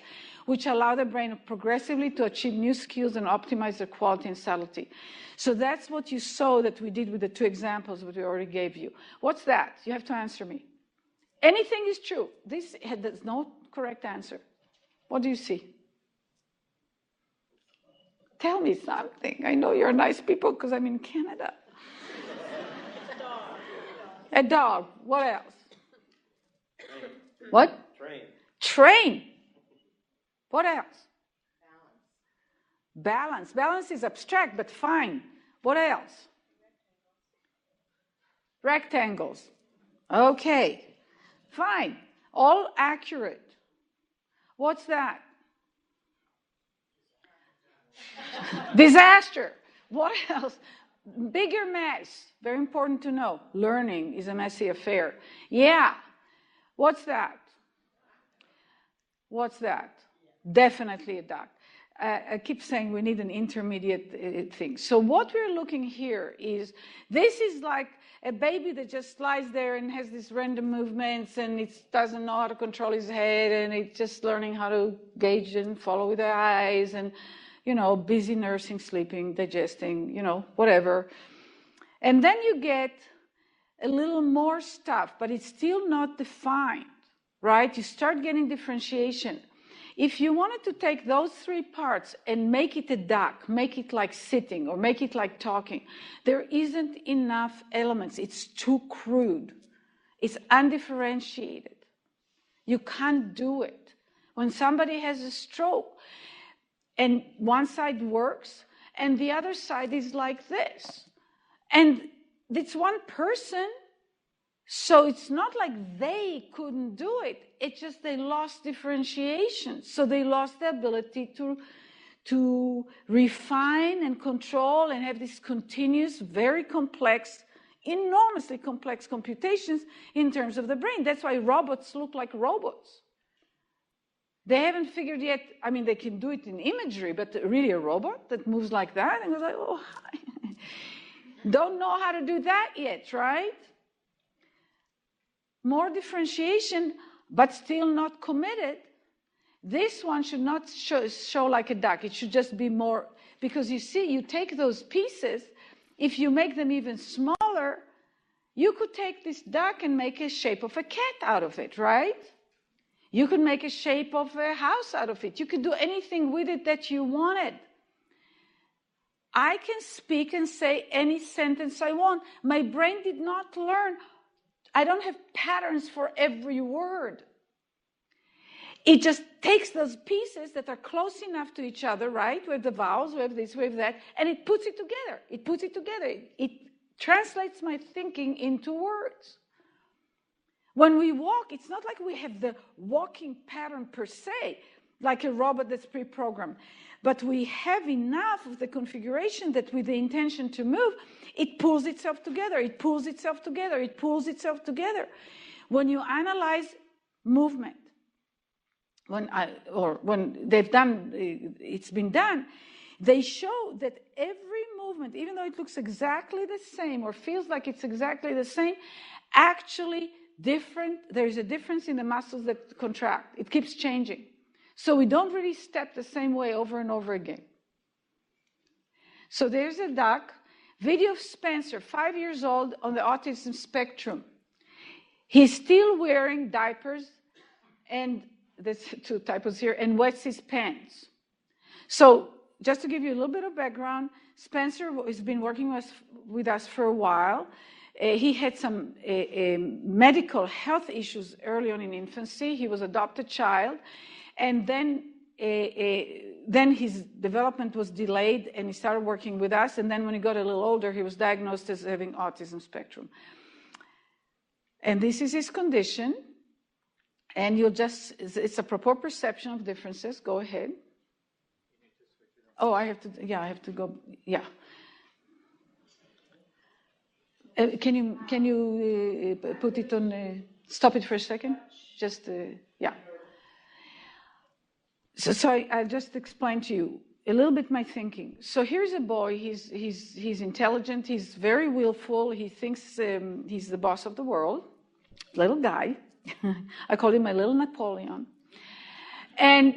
which allow the brain progressively to achieve new skills and optimize their quality and subtlety. So that's what you saw that we did with the two examples that we already gave you. What's that? You have to answer me. Anything is true. There's no correct answer. What do you see? Tell me something. I know you're nice people because I'm in Canada. A dog. What else? Train. What? Train. Train. What else? Balance. Balance is abstract, but fine. What else? Rectangles. Okay. Fine. All accurate. What's that? Disaster. What else? Bigger mess. Very important to know. Learning is a messy affair. Yeah. What's that? What's that? Definitely a duck. I keep saying we need an intermediate thing. So what we're looking here is, this is like a baby that just lies there and has these random movements, and it doesn't know how to control his head, and it's just learning how to gauge and follow with the eyes, and busy nursing, sleeping, digesting, whatever. And then you get a little more stuff, but it's still not defined, right? You start getting differentiation. If you wanted to take those three parts and make it a duck, make it like sitting, or make it like talking, there isn't enough elements. It's too crude. It's undifferentiated. You can't do it. When somebody has a stroke, and one side works, and the other side is like this. And it's one person, so it's not like they couldn't do it. It's just they lost differentiation. So they lost the ability to refine and control and have these continuous, very complex, enormously complex computations in terms of the brain. That's why robots look like robots. They haven't figured yet, they can do it in imagery, but really a robot that moves like that and goes like, oh, hi. Don't know how to do that yet, right? More differentiation, but still not committed. This one should not show like a duck. It should just be more Because you see, you take those pieces, if you make them even smaller, you could take this duck and make a shape of a cat out of it, right? You could make a shape of a house out of it. You could do anything with it that you wanted. I can speak and say any sentence I want. My brain did not learn. I don't have patterns for every word. It just takes those pieces that are close enough to each other, right? We have the vowels, we have this, we have that, and it puts it together. It puts it together. It translates my thinking into words. When we walk, it's not like we have the walking pattern per se, like a robot that's pre-programmed. But we have enough of the configuration that with the intention to move, it pulls itself together, it pulls itself together, it pulls itself together. When you analyze movement, when they've done, it's been done, they show that every movement, even though it looks exactly the same or feels like it's exactly the same, actually there is a difference in the muscles that contract. It keeps changing. So we don't really step the same way over and over again. So there's a duck, video of Spencer, 5 years old, on the autism spectrum. He's still wearing diapers, and there's 2 typos here, and wets his pants. So just to give you a little bit of background, Spencer has been working with us for a while. He had some medical health issues early on in infancy. He was an adopted child. And then his development was delayed, and he started working with us. And then when he got a little older, he was diagnosed as having autism spectrum. And this is his condition. And it's a proper perception of differences. Go ahead. Oh, I have to go, yeah. Can you put it on, stop it for a second? Just, yeah. So I'll just explain to you a little bit my thinking. So here's a boy, he's intelligent, he's very willful, he thinks he's the boss of the world, little guy. I call him my little Napoleon. And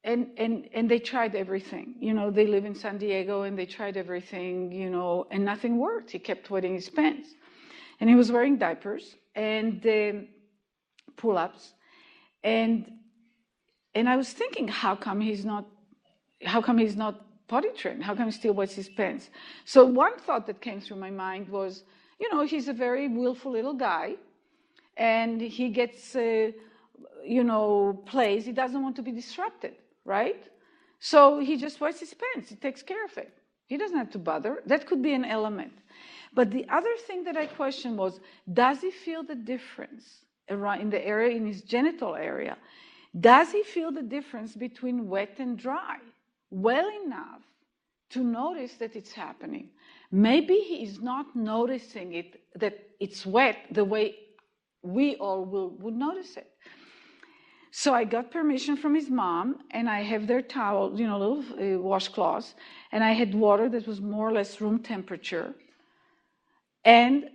and they tried everything. You know, they live in San Diego and they tried everything, you know, and nothing worked. He kept wetting his pants. And he was wearing diapers and pull-ups. And I was thinking, how come he's not potty trained? How come he still wets his pants? So one thought that came through my mind was, you know, he's a very willful little guy, and he gets, plays. He doesn't want to be disrupted, right? So he just wets his pants. He takes care of it. He doesn't have to bother. That could be an element. But the other thing that I questioned was, does he feel the difference around in the area, in his genital area? Does he feel the difference between wet and dry well enough to notice that it's happening? Maybe he is not noticing it, that it's wet the way we all would notice it. So I got permission from his mom, and I have their towel, you know, little washcloths, and I had water that was more or less room temperature. And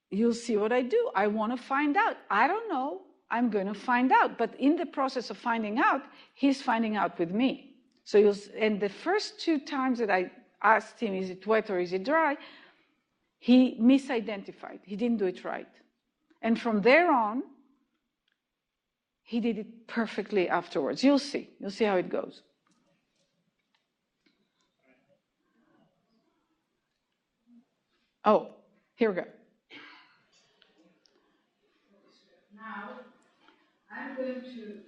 you'll see what I do. I want to find out. I don't know. I'm going to find out. But in the process of finding out, he's finding out with me. So and the first 2 times that I asked him, is it wet or is it dry, he misidentified. He didn't do it right. And from there on, he did it perfectly afterwards. You'll see. You'll see how it goes. Oh, here we go. Now, I'm going to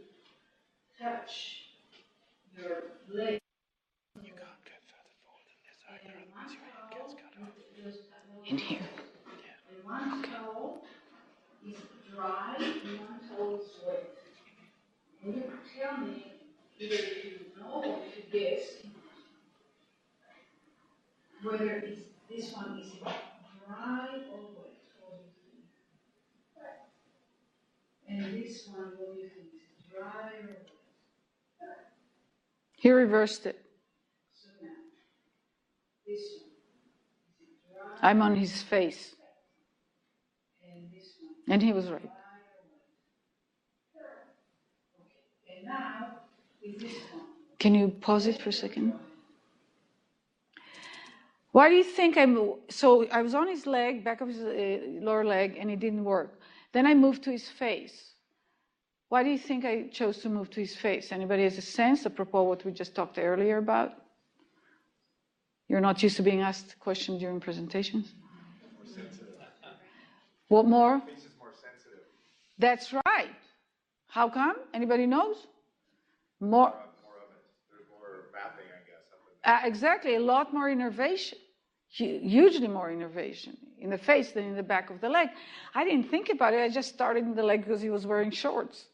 touch your leg. You can't go further forward than this either, otherwise your head gets cut off. In here. And one toe is dry and one toe is wet. And you tell me either if you know or if you guess whether this one is dry or wet. What do you think? And this one, what do you think? Is it dry or wet? He reversed it. So now, this one, is it dry? I'm on his face. And this one, And he was right. dry or wet? Okay. And now, is this one? Can you pause it for a second? Why do you think so I was on his leg, back of his lower leg, and it didn't work. Then I moved to his face. Why do you think I chose to move to his face? Anybody has a sense, apropos what we just talked earlier about? You're not used to being asked questions during presentations? More sensitive. What more? Face is more sensitive. That's right. How come? Anybody knows? More of it. There's more mapping, I guess. Up in Exactly, a lot more innervation. Hugely more innervation in the face than in the back of the leg. I didn't think about it. I just started in the leg because he was wearing shorts.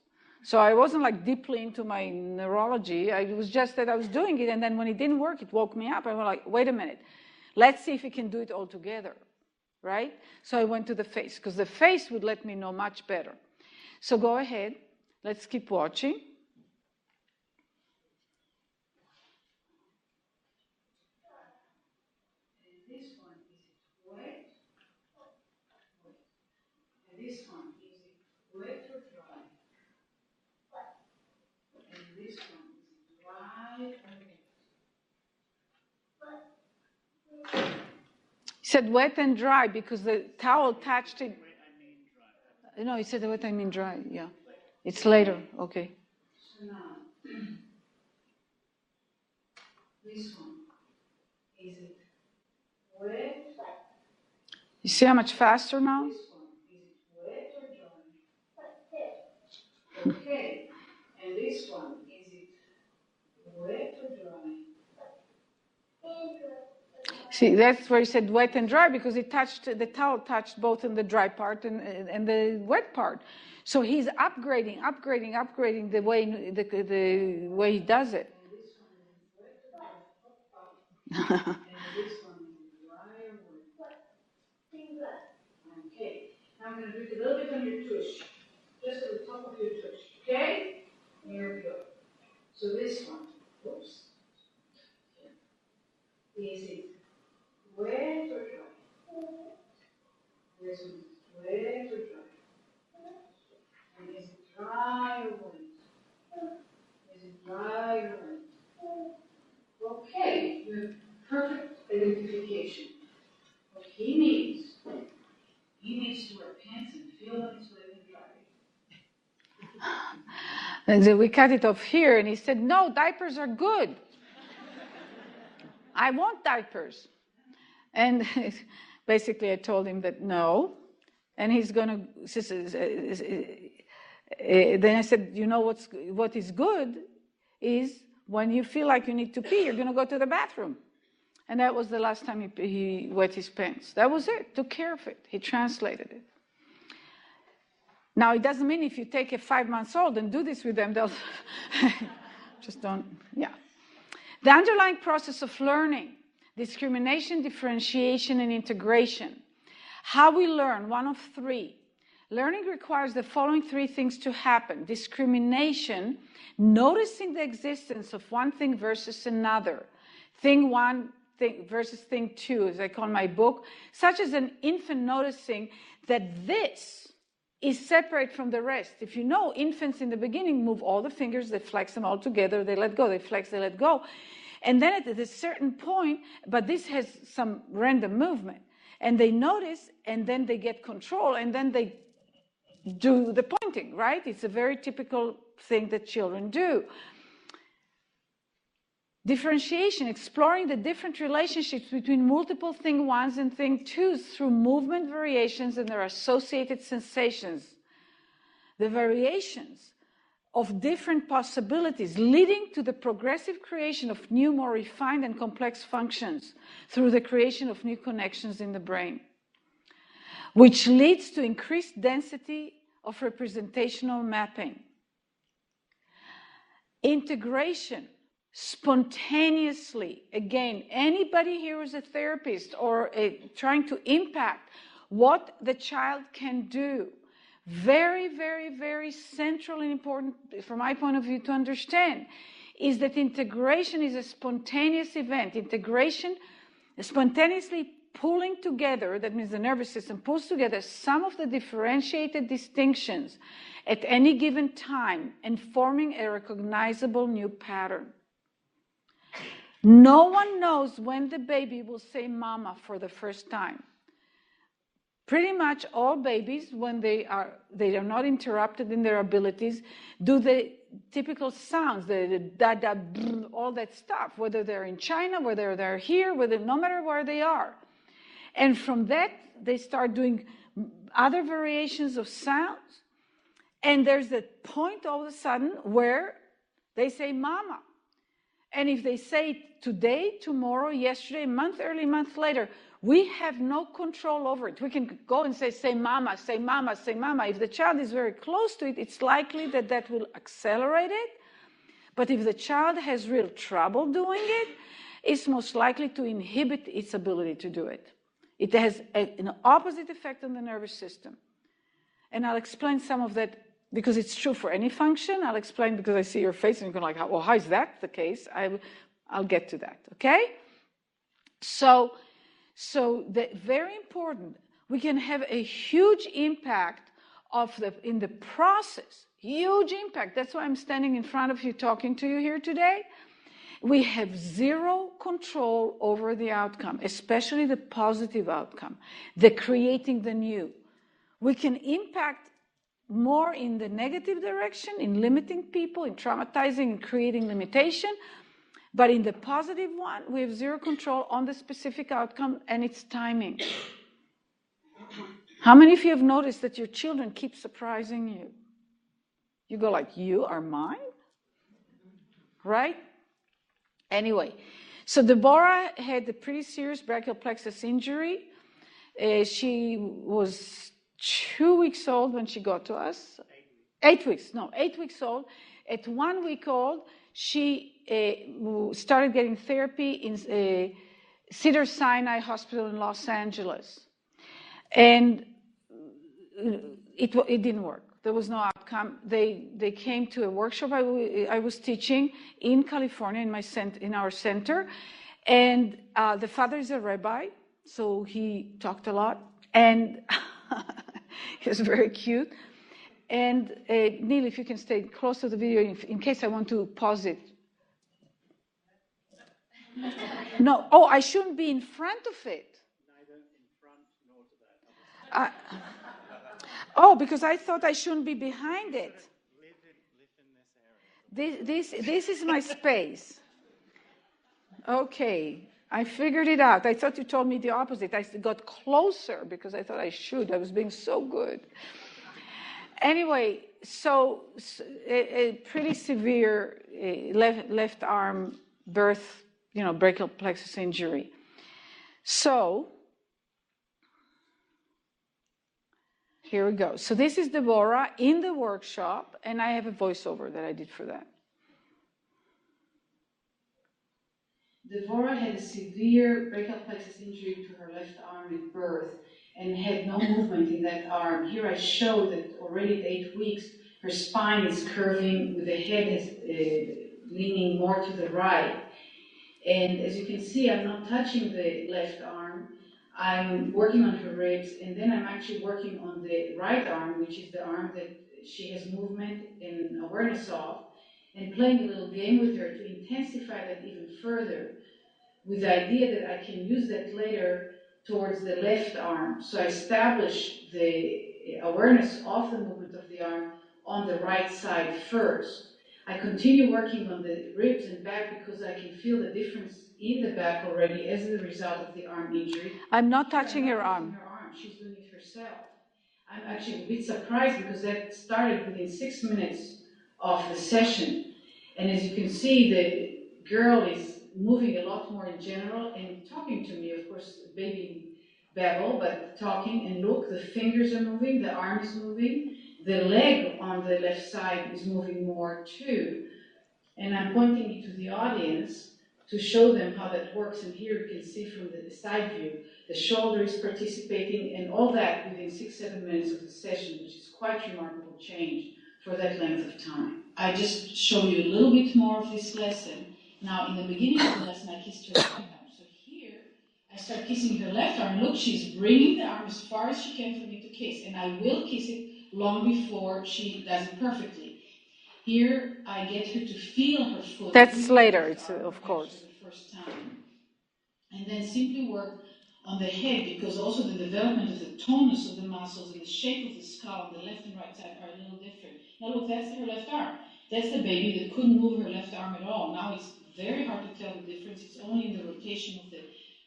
So I wasn't like deeply into my neurology. It was just that I was doing it, and then when it didn't work, it woke me up. I was like, wait a minute. Let's see if we can do it all together, right? So I went to the face, because the face would let me know much better. So go ahead. Let's keep watching. This one, is it wet or dry? And this one, is it dry or wet? He said wet and dry because the towel touched it. No, he said wet, I mean dry, yeah. It's later, okay. So now, this one, is it wet? You see how much faster now? This one, is it wet or dry? Okay. And this one, is it wet or dry? See, that's where he said wet and dry because it touched, the towel touched both in the dry part and the wet part. So he's upgrading the way he does it. And this one is wet or dry? And this one is dry or wet? Okay. Now I'm going to do it a little bit on your tush. Just at the top of your tush. Okay? Here we go. So this one. Oops. Is it wet or dry? This one is wet or dry? And is it dry or wet? Is it dry or wet? Okay, you have perfect identification. What he needs to wear pants and feel like it's wet and dry. And then we cut it off here, and he said, no, diapers are good. I want diapers. And basically I told him that no. And he's going to, then I said, you know what is good is when you feel like you need to pee, you're going to go to the bathroom. And that was the last time he wet his pants. That was it, took care of it. He translated it. Now, it doesn't mean if you take a 5-month-old and do this with them, they'll just don't, yeah. The underlying process of learning, discrimination, differentiation, and integration. How we learn, one of 3. Learning requires the following 3 things to happen. Discrimination, noticing the existence of one thing versus another. Thing 1 thing versus thing 2, as I call my book, such as an infant noticing that this is separate from the rest. If you know, infants in the beginning move all the fingers, they flex them all together, they let go, they flex, they let go. And then at a certain point, but this has some random movement, and they notice, and then they get control, and then they do the pointing, right? It's a very typical thing that children do. Differentiation, exploring the different relationships between multiple thing 1s and thing 2s through movement variations and their associated sensations. The variations of different possibilities leading to the progressive creation of new, more refined and complex functions through the creation of new connections in the brain, which leads to increased density of representational mapping. Integration, spontaneously, again, anybody here who's a therapist or trying to impact what the child can do, very, very, very central and important from my point of view to understand is that integration is a spontaneous event. Integration, spontaneously pulling together, that means the nervous system pulls together some of the differentiated distinctions at any given time and forming a recognizable new pattern. No one knows when the baby will say mama for the first time. Pretty much all babies, when they are not interrupted in their abilities, do the typical sounds, the da da, all that stuff, whether they're in China, whether they're here, no matter where they are. And from that, they start doing other variations of sounds. And there's a point all of a sudden where they say mama. And if they say it today, tomorrow, yesterday, a month early, a month later, we have no control over it. We can go and say mama, say mama, say mama. If the child is very close to it, it's likely that will accelerate it. But if the child has real trouble doing it, it's most likely to inhibit its ability to do it. It has an opposite effect on the nervous system. And I'll explain some of that because it's true for any function. I'll explain because I see your face and you're like, well, how is that the case? I'll get to that, okay? So very important. We can have a huge impact in the process, huge impact. That's why I'm standing in front of you talking to you here today. We have zero control over the outcome, especially the positive outcome, the creating the new. We can impact more in the negative direction, in limiting people, in traumatizing and creating limitation. But in the positive one, we have zero control on the specific outcome and its timing. How many of you have noticed that your children keep surprising you? You go like, you are mine? Right? Anyway, so Deborah had a pretty serious brachial plexus injury. She was 2 weeks old when she got to us. 8 weeks old. At 1 week old, she started getting therapy in Cedars-Sinai Hospital in Los Angeles. And it didn't work. There was no outcome. They came to a workshop I was teaching in California in our center. And the father is a rabbi, so he talked a lot. And he was very cute. And Neil, if you can stay close to the video in case I want to pause it. No, I shouldn't be in front of it. Neither in front nor to that. Because I thought I shouldn't be behind it. Live in this area. This is my space. Okay, I figured it out. I thought you told me the opposite. I got closer because I thought I should. I was being so good. Anyway, so a pretty severe left arm birth, brachial plexus injury. So here we go. So this is Deborah in the workshop, and I have a voiceover that I did for that. Deborah had a severe brachial plexus injury to her left arm at birth and had no movement in that arm. Here I show that already at 8 weeks, her spine is curving with the head leaning more to the right. And as you can see, I'm not touching the left arm. I'm working on her ribs, and then I'm actually working on the right arm, which is the arm that she has movement and awareness of, and playing a little game with her to intensify that even further, with the idea that I can use that later towards the left arm. So I establish the awareness of the movement of the arm on the right side first. I continue working on the ribs and back because I can feel the difference in the back already as a result of the arm injury. I'm not touching her arm. She's doing it herself. I'm actually a bit surprised because that started within 6 minutes of the session. And as you can see, the girl is moving a lot more in general and talking to me, of course, baby babble, but talking. And look, the fingers are moving, the arm is moving, the leg on the left side is moving more too. And I'm pointing it to the audience to show them how that works. And here you can see from the side view, the shoulder is participating and all that within 6-7 minutes of the session, which is quite remarkable change for that length of time. I just show you a little bit more of this lesson. Now, in the beginning of the lesson, I kissed her right arm. So here, I start kissing her left arm. Look, she's bringing the arm as far as she can for me to kiss. And I will kiss it long before she does it perfectly. Here, I get her to feel her foot. That's later, of course. So the first time. And then simply work on the head, because also the development of the tonus of the muscles and the shape of the skull on the left and right side are a little different. Now look, that's her left arm. That's the baby that couldn't move her left arm at all. Now it's very hard to tell the difference. It's only in the rotation of the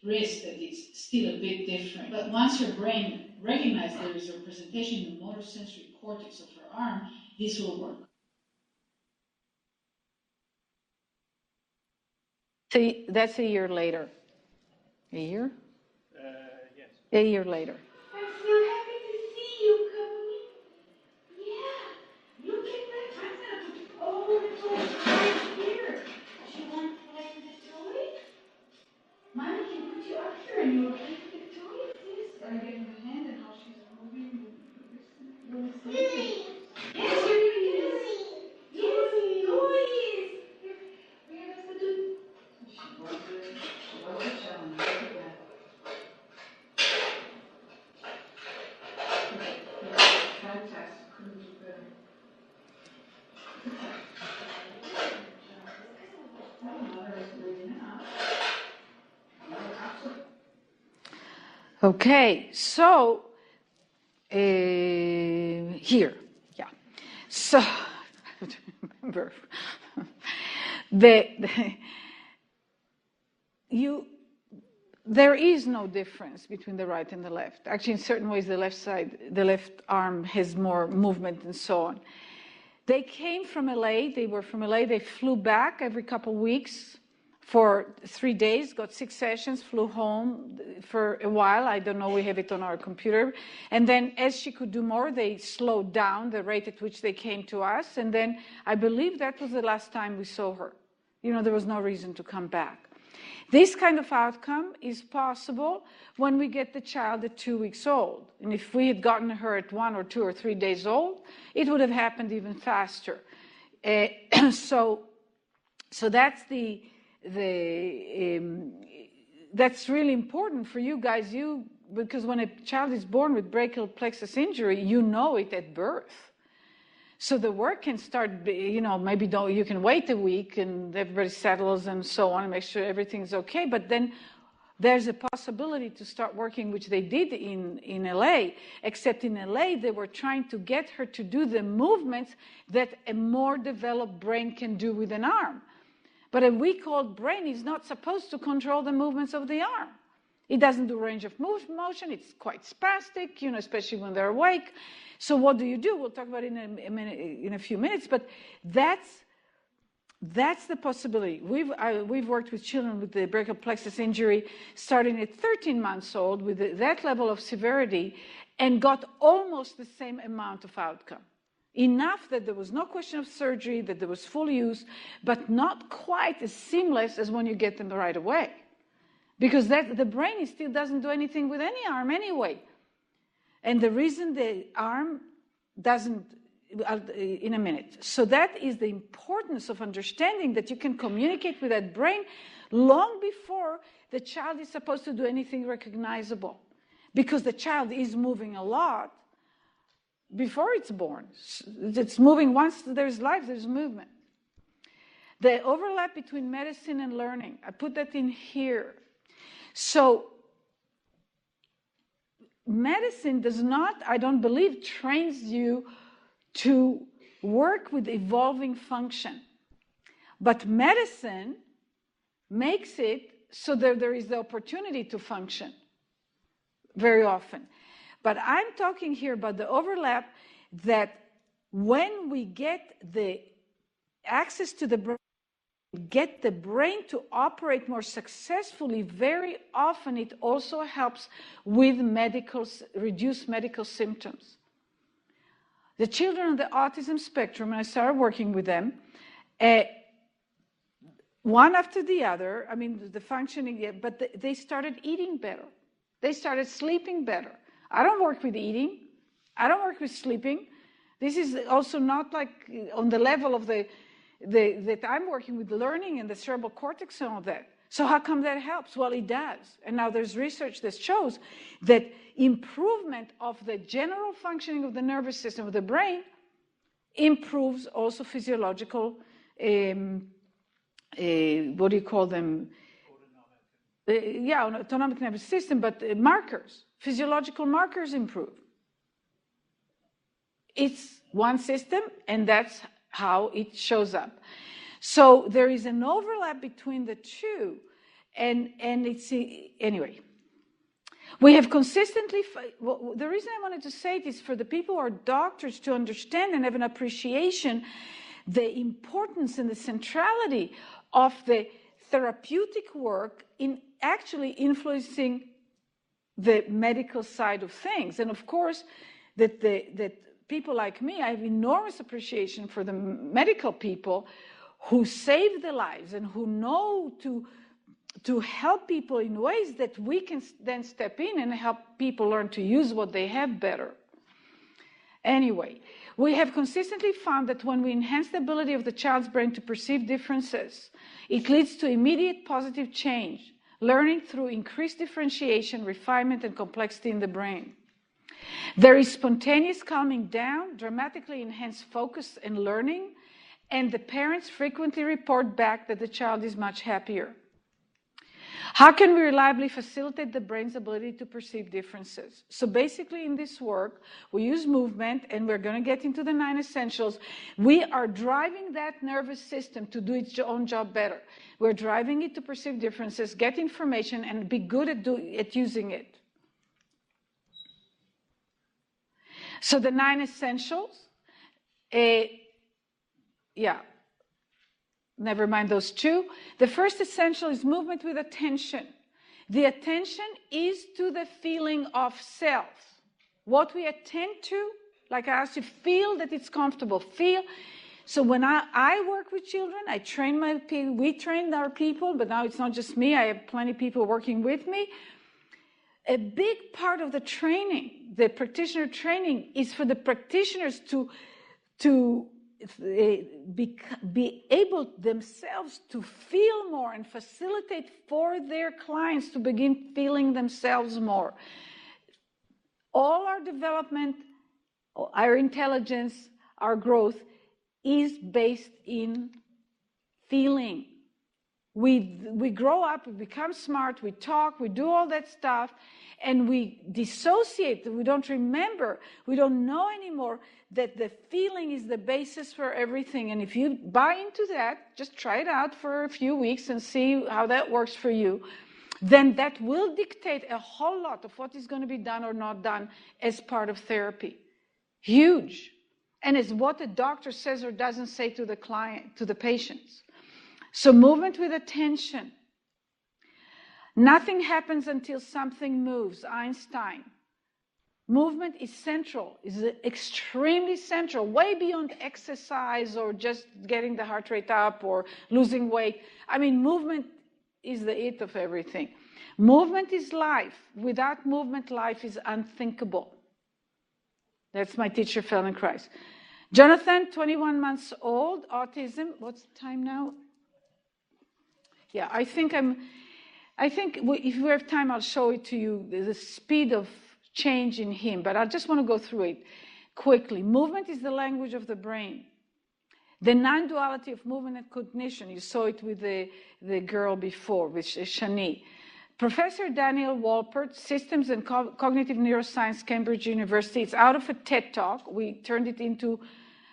wrist that it's still a bit different. But once her brain recognizes there is a representation in the motor sensory cortex of her arm, this will work. So that's a year later. A year? Yes. A year later. I'm so happy to see you coming. Yeah, look at that. I'm going to put all the toys right here. Do you want to play with the toys? Mommy can put you up here and you'll play with the toys. Yes. I'm getting the hand and how she's moving. Lily. Yes, here it is. Yes, toys. Where does the do? She was a challenge. Look at that. Fantastic. Couldn't do better. Mother is reading out. Absolutely. Okay, so here, yeah. So remember, there is no difference between the right and the left. Actually, in certain ways, the left arm has more movement and so on. They came from LA. They were from LA. They flew back every couple weeks for 3 days, got 6 sessions, flew home for a while. I don't know, we have it on our computer. And then as she could do more, they slowed down the rate at which they came to us. And then I believe that was the last time we saw her. You know, there was no reason to come back. This kind of outcome is possible when we get the child at 2 weeks old. And if we had gotten her at 1 or 2 or 3 days old, it would have happened even faster. So that's that's really important for you guys, because when a child is born with brachial plexus injury, you know it at birth. So the work can start, maybe you can wait a week and everybody settles and so on and make sure everything's okay. But then there's a possibility to start working, which they did in LA, except in LA, they were trying to get her to do the movements that a more developed brain can do with an arm. But a weak-old brain is not supposed to control the movements of the arm. It doesn't do range of motion. It's quite spastic, especially when they're awake. So what do? We'll talk about it in a few minutes. But that's the possibility. We've worked with children with the brachial plexus injury starting at 13 months old with that level of severity and got almost the same amount of outcome. Enough that there was no question of surgery, that there was full use, but not quite as seamless as when you get them right away. Because the brain still doesn't do anything with any arm anyway. And the reason the arm doesn't, in a minute. So that is the importance of understanding that you can communicate with that brain long before the child is supposed to do anything recognizable. Because the child is moving a lot before it's born. It's moving. Once there's life, there's movement. The overlap between medicine and learning, I put that in here. So medicine does not, I don't believe, trains you to work with evolving function. But medicine makes it so that there is the opportunity to function very often. But I'm talking here about the overlap that when we get the access to the brain, get the brain to operate more successfully, very often it also helps with reduced medical symptoms. The children on the autism spectrum, when I started working with them, one after the other, the functioning, but they started eating better. They started sleeping better. I don't work with eating. I don't work with sleeping. This is also not like on the level of that I'm working with learning and the cerebral cortex and all that. So how come that helps? Well, it does. And now there's research that shows that improvement of the general functioning of the nervous system of the brain improves also physiological, on autonomic nervous system, but markers, physiological markers improve. It's one system, and that's how it shows up. So there is an overlap between the two, and it's, anyway. We have consistently, well, the reason I wanted to say it is for the people who are doctors to understand and have an appreciation the importance and the centrality of the therapeutic work in actually influencing the medical side of things. And of course, that people like me, I have enormous appreciation for the medical people who save the lives and who know to help people in ways that we can then step in and help people learn to use what they have better. Anyway, we have consistently found that when we enhance the ability of the child's brain to perceive differences, it leads to immediate positive change, learning through increased differentiation, refinement, and complexity in the brain. There is spontaneous calming down, dramatically enhanced focus and learning, and the parents frequently report back that the child is much happier. How can we reliably facilitate the brain's ability to perceive differences? So basically in this work, we use movement, and we're going to get into the 9 essentials. We are driving that nervous system to do its own job better. We're driving it to perceive differences, get information, and be good at using it. So the 9 essentials, never mind those 2. The first essential is movement with attention. The attention is to the feeling of self. What we attend to, like I asked you, feel that it's comfortable. Feel. So when I work with children, I train my people, we train our people, but now it's not just me, I have plenty of people working with me. A big part of the training, the practitioner training, is for the practitioners to be able themselves to feel more and facilitate for their clients to begin feeling themselves more. All our development, our intelligence, our growth is based in feeling. We grow up, we become smart, we talk, we do all that stuff, and we dissociate, we don't remember, we don't know anymore that the feeling is the basis for everything. And if you buy into that, just try it out for a few weeks and see how that works for you, then that will dictate a whole lot of what is going to be done or not done as part of therapy. Huge. And it's what the doctor says or doesn't say to the client, to the patients. So movement with attention. Nothing happens until something moves. Einstein. Movement is central, is extremely central, way beyond exercise or just getting the heart rate up or losing weight. I mean, movement is the it of everything. Movement is life. Without movement, life is unthinkable. That's my teacher, Feldenkrais. Jonathan, 21 months old, autism. What's the time now? Yeah, I think if we have time, I'll show it to you, the speed of change in him, but I just want to go through it quickly. Movement is the language of the brain. The non-duality of movement and cognition, you saw it with the girl before, with Shani. Professor Daniel Wolpert, Systems and Cognitive Neuroscience, Cambridge University. It's out of a TED Talk. We turned it into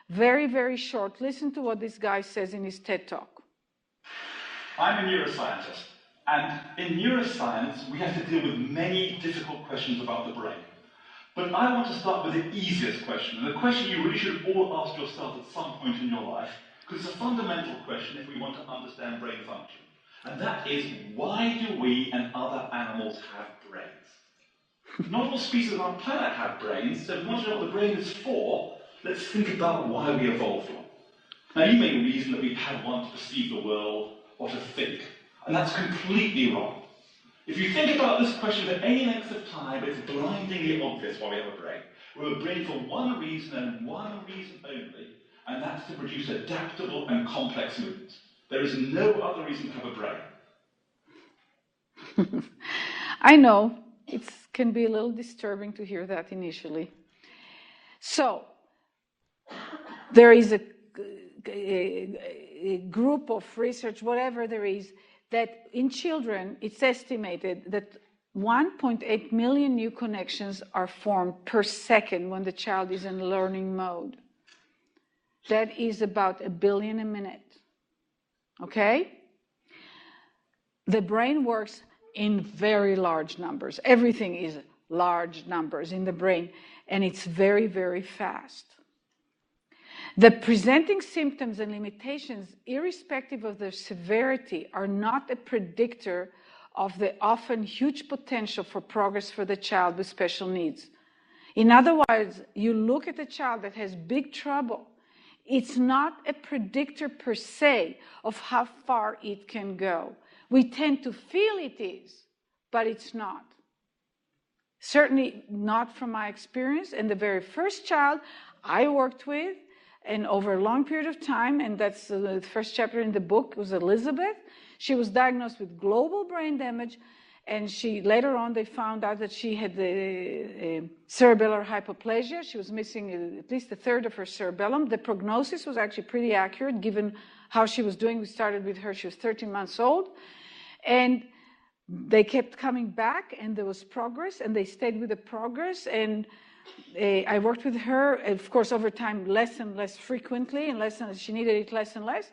very, very short. Listen to what this guy says in his TED Talk. I'm a neuroscientist. And in neuroscience, we have to deal with many difficult questions about the brain. But I want to start with the easiest question, and the question you really should all ask yourself at some point in your life, because it's a fundamental question if we want to understand brain function. And that is, why do we and other animals have brains? Not all species on our planet have brains, so if you want to know what the brain is for, let's think about why we evolved one. Now, you may reason that we have one to perceive the world or to think. And that's completely wrong. If you think about this question for any length of time, it's blindingly obvious why we have a brain. We have a brain for one reason and one reason only, and that's to produce adaptable and complex movements. There is no other reason to have a brain. I know, it can be a little disturbing to hear that initially. So, there is a group of research, whatever there is, that in children, it's estimated that 1.8 million new connections are formed per second when the child is in learning mode. That is about 1 billion a minute. Okay? The brain works in very large numbers. Everything is large numbers in the brain, and it's very, very fast. The presenting symptoms and limitations, irrespective of their severity, are not a predictor of the often huge potential for progress for the child with special needs. In other words, you look at a child that has big trouble, it's not a predictor per se of how far it can go. We tend to feel it is, but it's not. Certainly not from my experience. And the very first child I worked with, and over a long period of time, and that's the first chapter in the book, was Elizabeth. She was diagnosed with global brain damage, and later on they found out that she had the cerebellar hypoplasia. She was missing at least a third of her cerebellum. The prognosis was actually pretty accurate given how she was doing. We started with her, she was 13 months old. And they kept coming back, and there was progress, and they stayed with the progress. And I worked with her, of course, over time, less and less frequently, and she needed it less and less.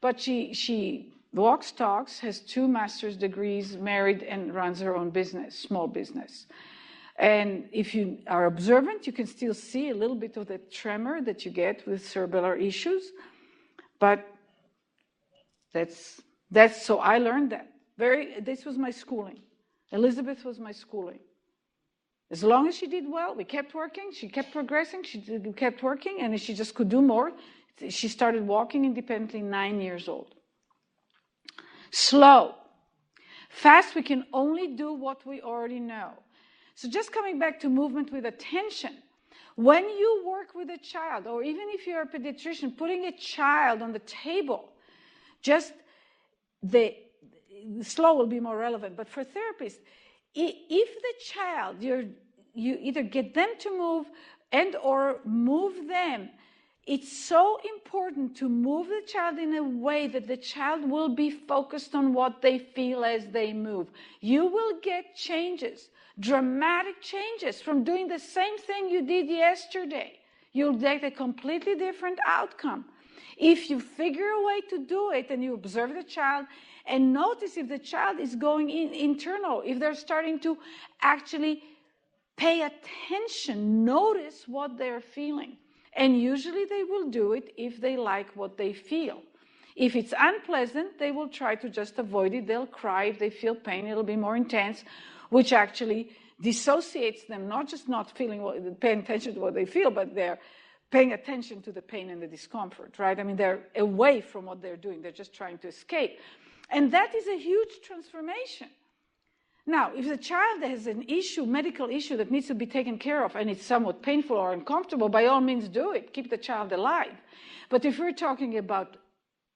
But she walks, talks, has 2 master's degrees, married, and runs her own business, small business. And if you are observant, you can still see a little bit of the tremor that you get with cerebellar issues. But so I learned that. This was my schooling. Elizabeth was my schooling. As long as she did well, we kept working, she kept progressing, she kept working, and she just could do more. She started walking independently 9 years old. Slow. Fast, we can only do what we already know. So just coming back to movement with attention, when you work with a child, or even if you're a pediatrician, putting a child on the table, just the slow will be more relevant. But for therapists, if the child, you either get them to move and or move them, it's so important to move the child in a way that the child will be focused on what they feel as they move. You will get changes, dramatic changes from doing the same thing you did yesterday. You'll get a completely different outcome. If you figure a way to do it and you observe the child and notice if the child is going internal, if they're starting to actually pay attention, notice what they're feeling. And usually they will do it if they like what they feel. If it's unpleasant, they will try to just avoid it. They'll cry. If they feel pain, it'll be more intense, which actually dissociates them, not just not paying attention to what they feel, but they're paying attention to the pain and the discomfort, right? I mean, they're away from what they're doing. They're just trying to escape. And that is a huge transformation. Now, if the child has an issue, medical issue that needs to be taken care of, and it's somewhat painful or uncomfortable, by all means do it. Keep the child alive. But if we're talking about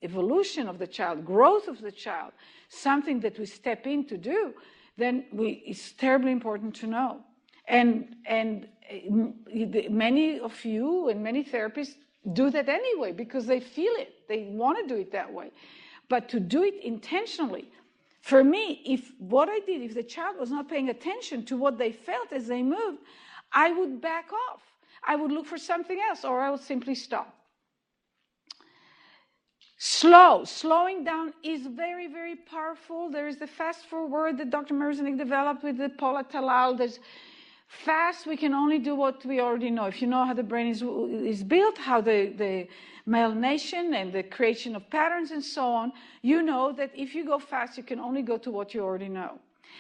evolution of the child, growth of the child, something that we step in to do, then it's terribly important to know. And many of you and many therapists do that anyway because they feel it. They want to do it that way. But to do it intentionally, for me, if the child was not paying attention to what they felt as they moved, I would back off. I would look for something else, or I would simply stop. Slowing down is very, very powerful. There is the fast forward that Dr. Merzenich developed with the Paula Talal. There's fast, we can only do what we already know. If you know how the brain is built, how the myelination and the creation of patterns and so on, you know that if you go fast, you can only go to what you already know.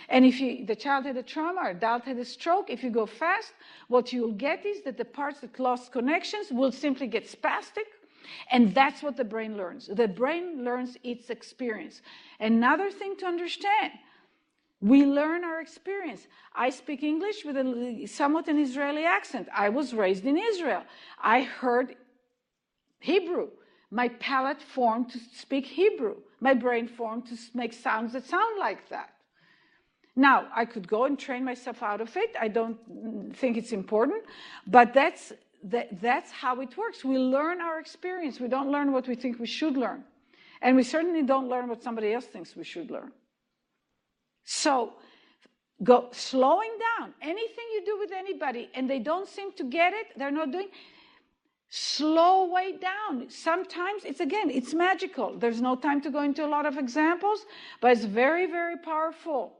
And if the child had a trauma or adult had a stroke, if you go fast, what you'll get is that the parts that lost connections will simply get spastic. And that's what the brain learns. The brain learns its experience. Another thing to understand, we learn our experience. I speak English with somewhat an Israeli accent. I was raised in Israel. I heard Hebrew. My palate formed to speak Hebrew. My brain formed to make sounds that sound like that. Now, I could go and train myself out of it. I don't think it's important, but that's how it works. We learn our experience. We don't learn what we think we should learn. And we certainly don't learn what somebody else thinks we should learn. So slowing down. Anything you do with anybody and they don't seem to get it, they're not doing, slow way down. Sometimes it's magical. There's no time to go into a lot of examples, but it's very, very powerful.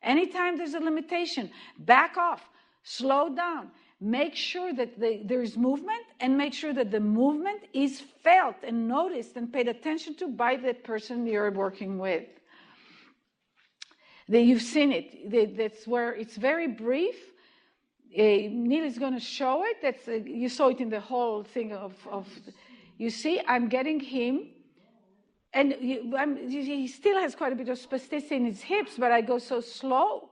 Anytime there's a limitation, back off, slow down. Make sure that there's movement, and make sure that the movement is felt and noticed and paid attention to by the person you're working with. You've seen it. That's where it's very brief. Neil is going to show it. You saw it in the whole thing of you see, I'm getting him, and he still has quite a bit of spasticity in his hips, but I go so slow.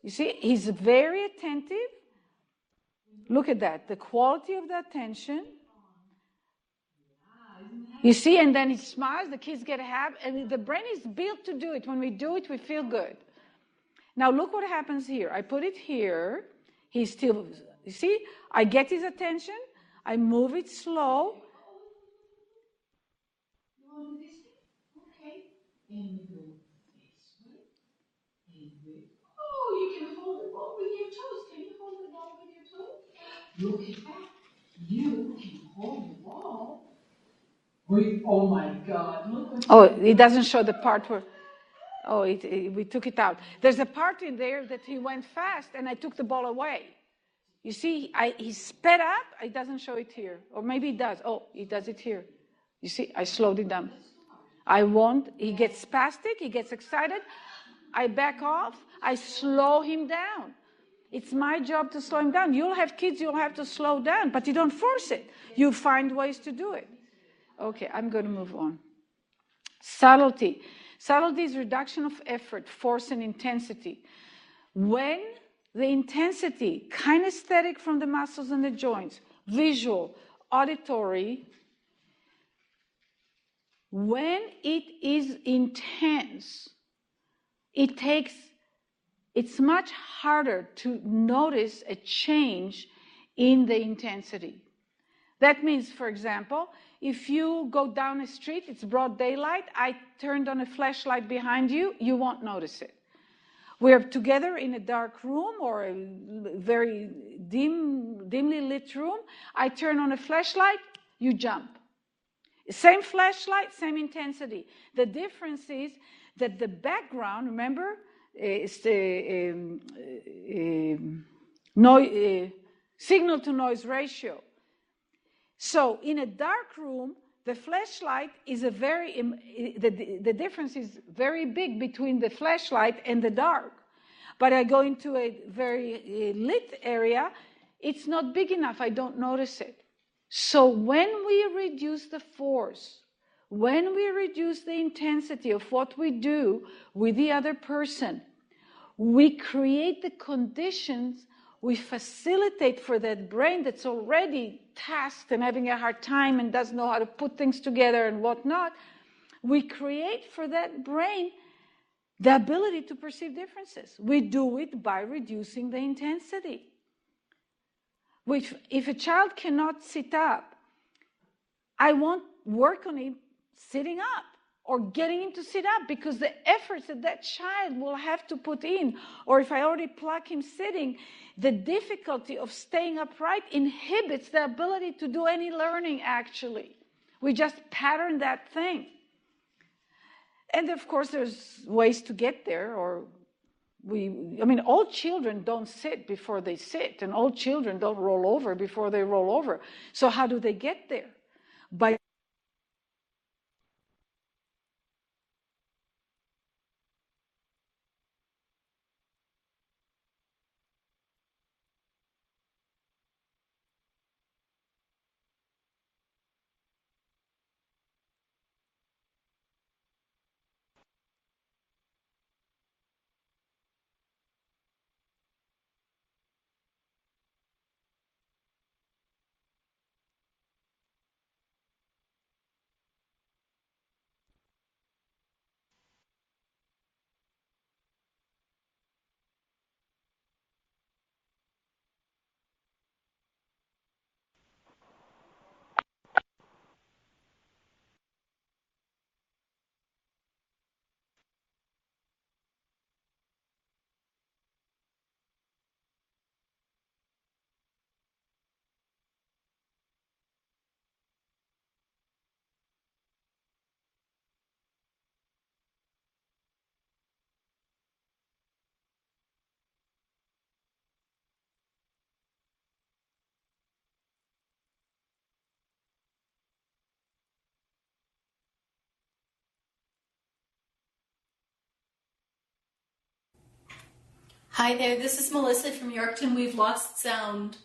You see, he's very attentive. Look at that, the quality of the attention. You see, and then he smiles, the kids get happy, and the brain is built to do it. When we do it, we feel good. Now look what happens here. I put it here. He's still, you see, I get his attention. I move it slow. You want this? Okay. And we go this way. And we, oh, you can hold the ball with your toes. Can you hold the ball with your toes? Look at that. You can hold the ball. Oh my God. Look what it doesn't show the part where, we took it out. There's a part in there that he went fast and I took the ball away. You see, he sped up. It doesn't show it here. Or maybe it does. Oh, he does it here. You see, I slowed it down. He gets spastic, he gets excited. I back off. I slow him down. It's my job to slow him down. You'll have kids, you'll have to slow down, but you don't force it. You find ways to do it. Okay, I'm going to move on. Subtlety. Subtlety is reduction of effort, force, and intensity. When the intensity, kinesthetic from the muscles and the joints, visual, auditory, when it is intense, it's much harder to notice a change in the intensity. That means, for example, if you go down a street, it's broad daylight, I turned on a flashlight behind you, you won't notice it. We're together in a dark room or a very dimly lit room, I turn on a flashlight, you jump. Same flashlight, same intensity. The difference is that the background, remember, is the signal to noise ratio. So in a dark room, the flashlight is the difference is very big between the flashlight and the dark. But I go into a very lit area, it's not big enough, I don't notice it. So when we reduce the force, when we reduce the intensity of what we do with the other person, we create the conditions, we facilitate for that brain that's already tasked and having a hard time and doesn't know how to put things together and whatnot. We create for that brain the ability to perceive differences. We do it by reducing the intensity. Which, if a child cannot sit up, I won't work on him sitting up or getting him to sit up, because the efforts that that child will have to put in, or if I already pluck him sitting, the difficulty of staying upright inhibits the ability to do any learning, actually. We just pattern that thing. And of course, there's ways to get there, all children don't sit before they sit, and all children don't roll over before they roll over. So how do they get there? By Hi there, this is Melissa from Yorkton. We've lost sound.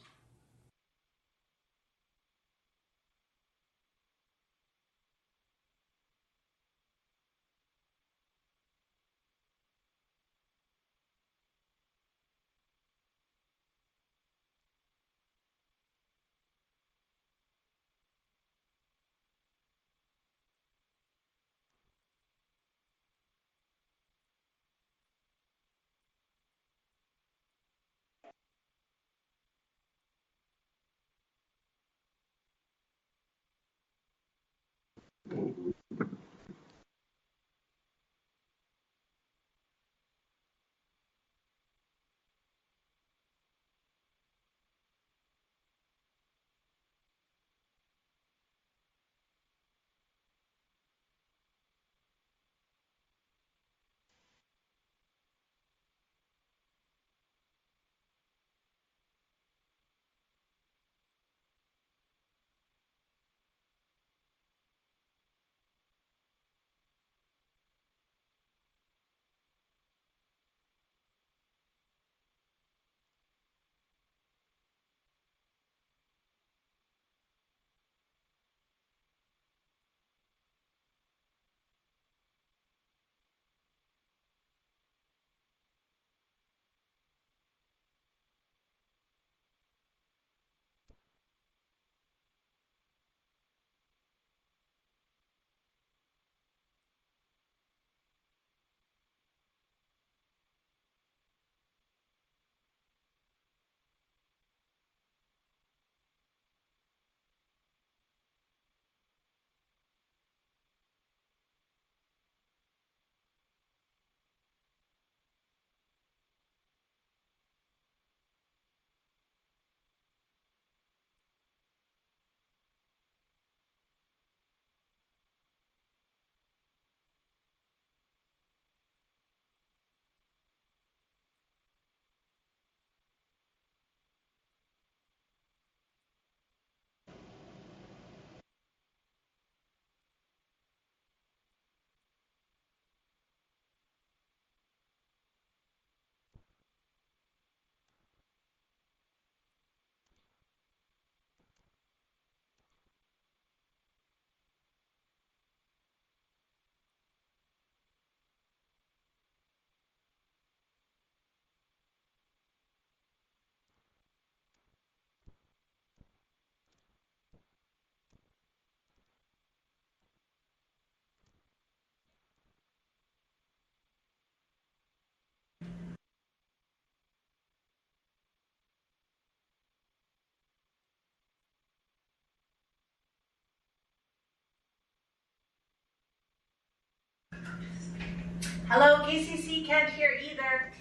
Hello, KCC can't hear either.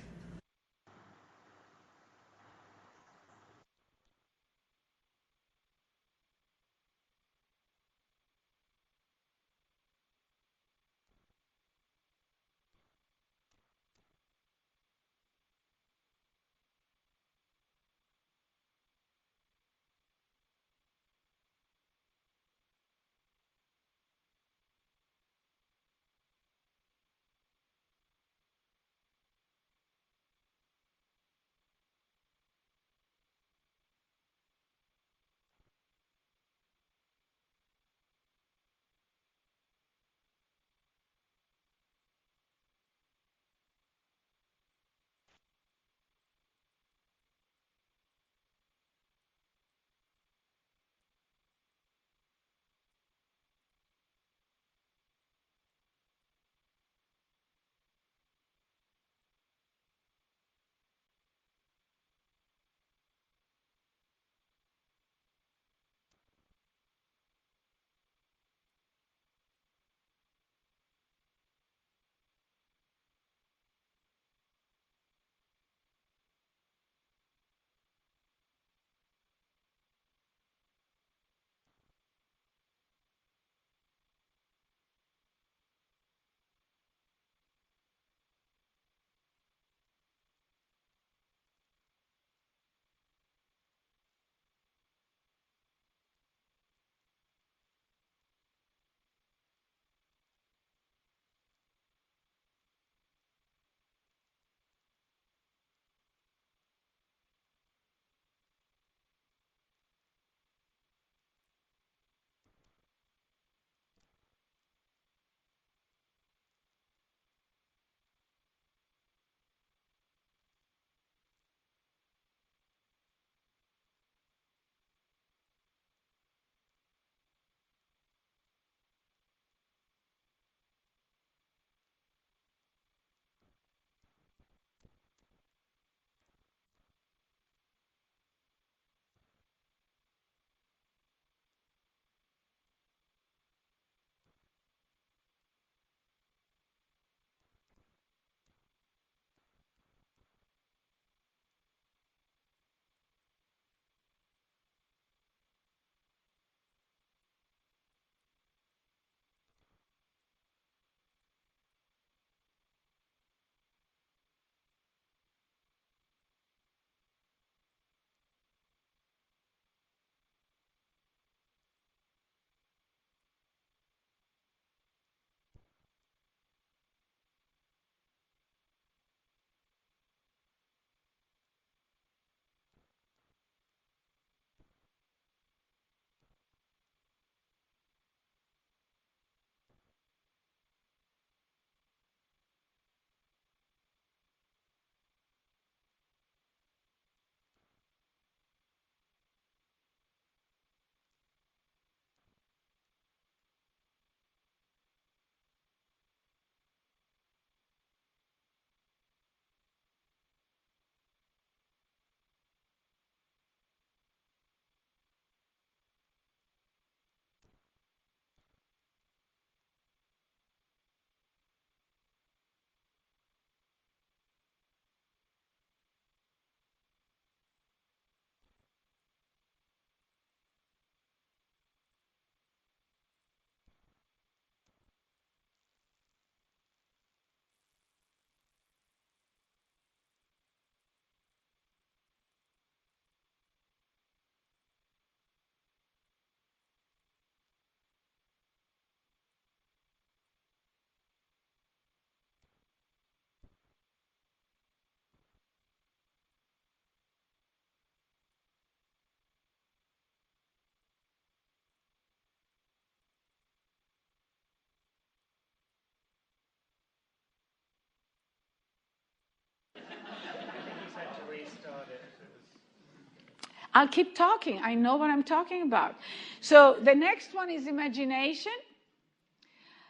I'll keep talking. I know what I'm talking about. So the next one is imagination.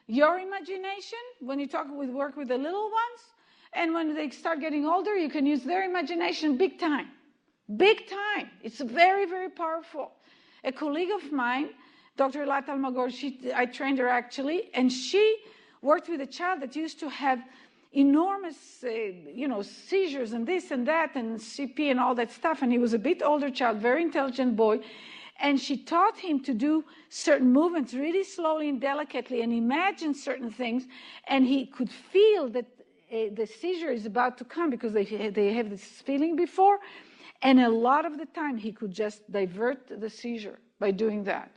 Your imagination, when you work with the little ones, and when they start getting older, you can use their imagination big time. Big time. It's very, very powerful. A colleague of mine, Dr. Lat Almagor, I trained her actually, and she worked with a child that used to have enormous, seizures and this and that and CP and all that stuff. And he was a bit older child, very intelligent boy. And she taught him to do certain movements really slowly and delicately and imagine certain things. And he could feel that the seizure is about to come because they have this feeling before. And a lot of the time he could just divert the seizure by doing that.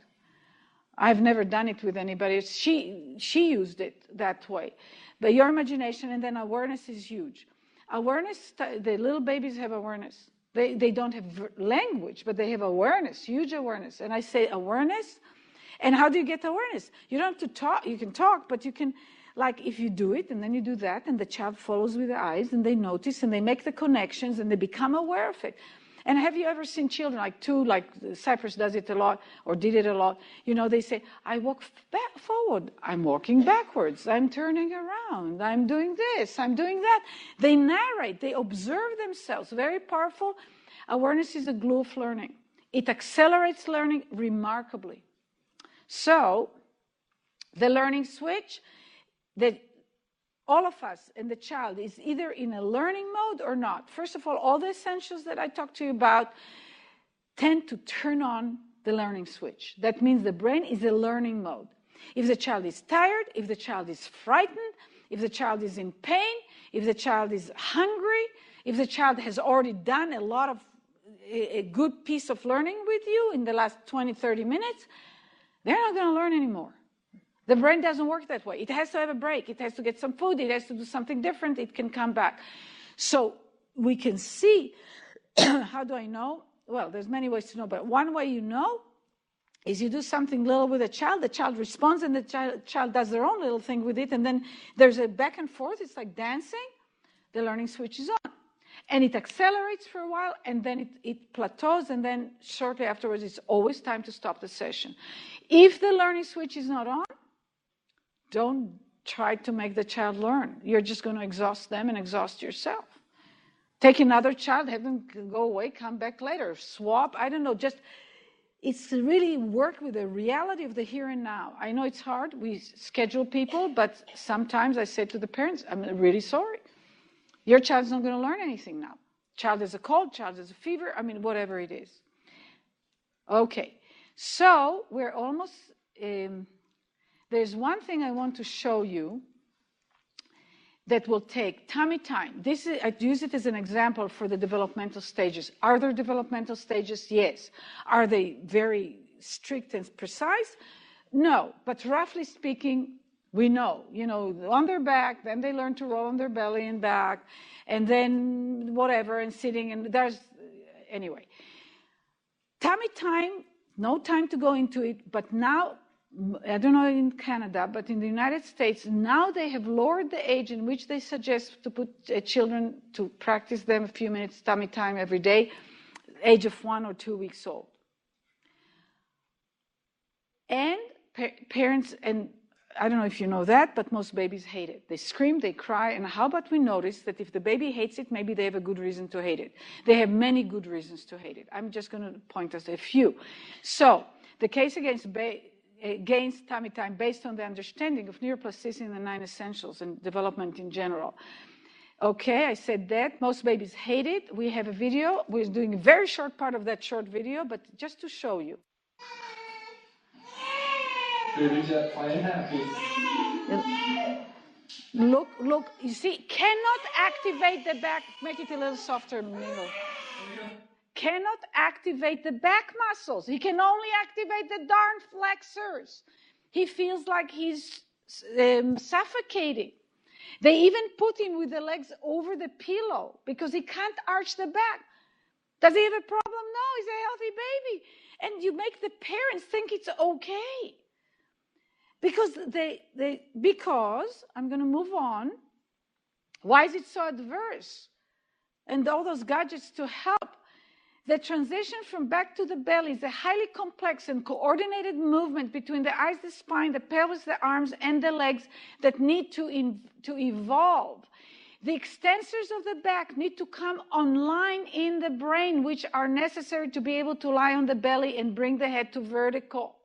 I've never done it with anybody. She used it that way. But your imagination and then awareness is huge. Awareness, the little babies have awareness. They don't have language, but they have awareness, huge awareness. And I say awareness. And how do you get awareness? You don't have to talk. You can talk, but you can, like if you do it and then you do that and the child follows with the eyes and they notice and they make the connections and they become aware of it. And have you ever seen children, like Cypress does it a lot, or did it a lot, they say, I walk back forward, I'm walking backwards, I'm turning around, I'm doing this, I'm doing that. They narrate, they observe themselves, very powerful. Awareness is the glue of learning. It accelerates learning remarkably. So, the learning switch, that all of us and the child is either in a learning mode or not. First of all the essentials that I talked to you about tend to turn on the learning switch. That means the brain is a learning mode. If the child is tired, if the child is frightened, if the child is in pain, if the child is hungry, if the child has already done a lot of a good piece of learning with you in the last 20, 30 minutes, they're not going to learn anymore. The brain doesn't work that way. It has to have a break. It has to get some food. It has to do something different. It can come back. So we can see, how do I know? Well, there's many ways to know, but one way you know is you do something little with a child, the child responds, and the child does their own little thing with it, and then there's a back and forth. It's like dancing. The learning switch is on. And it accelerates for a while, and then it plateaus, and then shortly afterwards, it's always time to stop the session. If the learning switch is not on, don't try to make the child learn. You're just going to exhaust them and exhaust yourself. Take another child, have them go away, come back later, swap, I don't know, it's really work with the reality of the here and now. I know it's hard, we schedule people, but sometimes I say to the parents, I'm really sorry. Your child's not going to learn anything now. Child has a cold, child has a fever, whatever it is. Okay, so we're almost... there's one thing I want to show you that will take tummy time. I use it as an example for the developmental stages. Are there developmental stages? Yes. Are they very strict and precise? No. But roughly speaking, we know. On their back, then they learn to roll on their belly and back, and then whatever, and sitting, and anyway. Tummy time, no time to go into it, but now, I don't know in Canada, but in the United States, now they have lowered the age in which they suggest to put children to practice them a few minutes tummy time every day, age of 1 or 2 weeks old. And parents, and I don't know if you know that, but most babies hate it. They scream, they cry, and how about we notice that if the baby hates it, maybe they have a good reason to hate it. They have many good reasons to hate it. I'm just going to point us a few. So, the case against tummy time based on the understanding of neuroplasticity and the 9 essentials and development in general. Okay, I said that. Most babies hate it. We have a video. We're doing a very short part of that short video, but just to show you. Look, you see, cannot activate the back. Make it a little softer, Milo. Cannot activate the back muscles. He can only activate the darn flexors. He feels like he's suffocating. They even put him with the legs over the pillow because he can't arch the back. Does he have a problem? No, he's a healthy baby. And you make the parents think it's okay. Because because I'm going to move on. Why is it so adverse? And all those gadgets to help. The transition from back to the belly is a highly complex and coordinated movement between the eyes, the spine, the pelvis, the arms, and the legs that need to evolve. The extensors of the back need to come online in the brain, which are necessary to be able to lie on the belly and bring the head to vertical.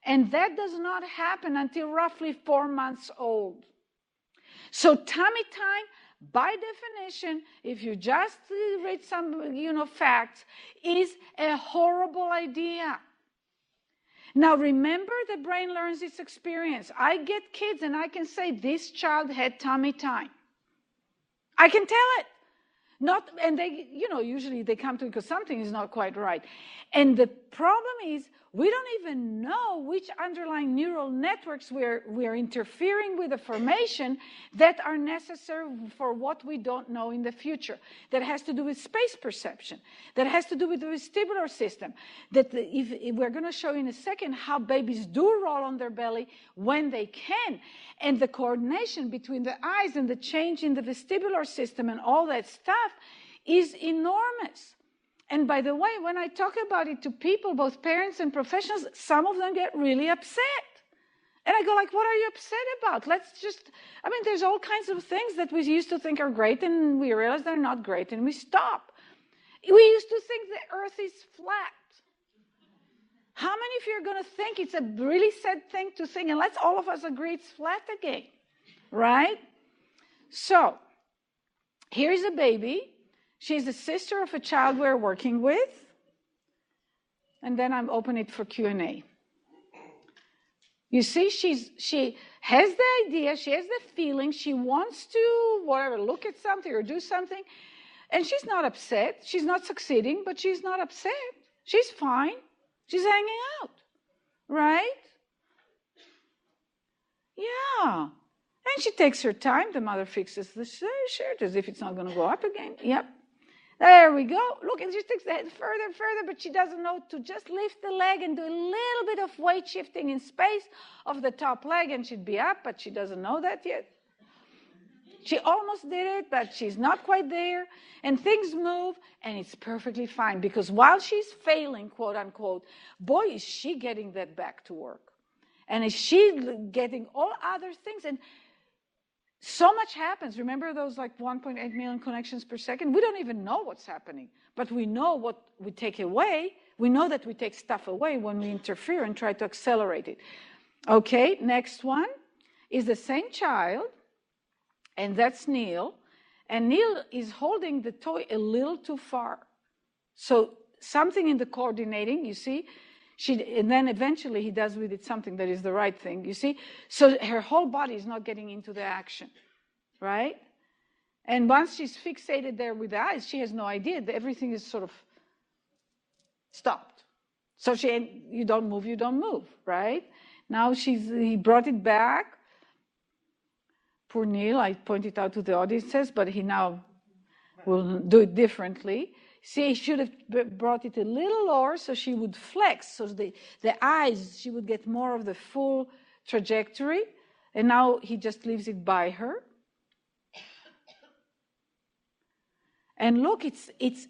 And that does not happen until roughly 4 months old. So tummy time, by definition, if you just read some, facts, is a horrible idea. Now remember, the brain learns its experience. I get kids and I can say, this child had tummy time. I can tell it. And they, usually they come to me because something is not quite right. And the problem is, we don't even know which underlying neural networks we're interfering with the formation that are necessary for what we don't know in the future. That has to do with space perception. That has to do with the vestibular system. That if we're going to show in a second how babies do roll on their belly when they can. And the coordination between the eyes and the change in the vestibular system and all that stuff is enormous. And by the way, when I talk about it to people, both parents and professionals, some of them get really upset. And I go like, what are you upset about? There's all kinds of things that we used to think are great and we realize they're not great and we stop. We used to think the earth is flat. How many of you are going to think it's a really sad thing to think, and let's all of us agree it's flat again, right? So, here's a baby. She's the sister of a child we're working with. And then I'm open it for Q&A. You see, she has the idea, she has the feeling, she wants to, look at something or do something. And she's not upset. She's not succeeding, but she's not upset. She's fine. She's hanging out, right? Yeah. And she takes her time. The mother fixes the shirt as if it's not going to go up again. Yep. There we go. Look, and she takes the head further, but she doesn't know to just lift the leg and do a little bit of weight shifting in space of the top leg, and she'd be up, but she doesn't know that yet. She almost did it, but she's not quite there, and things move, and it's perfectly fine, because while she's failing, quote unquote, boy, is she getting that back to work. And is she getting all other things, and so much happens. Remember those 1.8 million connections per second? We don't even know what's happening, but we know what we take away. We know that we take stuff away when we interfere and try to accelerate it. Okay, next one is the same child, and that's Neil. And Neil is holding the toy a little too far. So something in the coordinating, you see, and then eventually he does with it something that is the right thing, you see. So her whole body is not getting into the action, right? And once she's fixated there with the eyes, she has no idea that everything is sort of stopped. So you don't move, right? Now he brought it back. Poor Neil, I pointed out to the audiences, but he now will do it differently. See, he should have brought it a little lower so she would flex, so the eyes, she would get more of the full trajectory. And now he just leaves it by her. And look,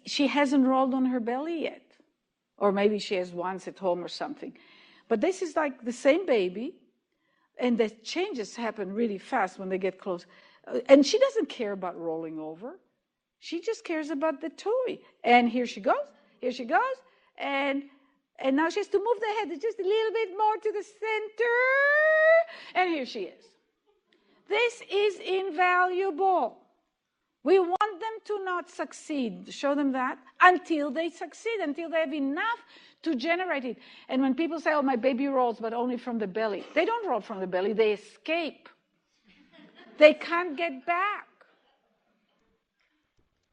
she hasn't rolled on her belly yet. Or maybe she has once at home or something. But this is like the same baby. And the changes happen really fast when they get close. And she doesn't care about rolling over. She just cares about the toy. And here she goes, and now she has to move the head just a little bit more to the center. And here she is. This is invaluable. We want them to not succeed. Show them that until they succeed, until they have enough to generate it. And when people say, oh, my baby rolls, but only from the belly. They don't roll from the belly. They escape. They can't get back.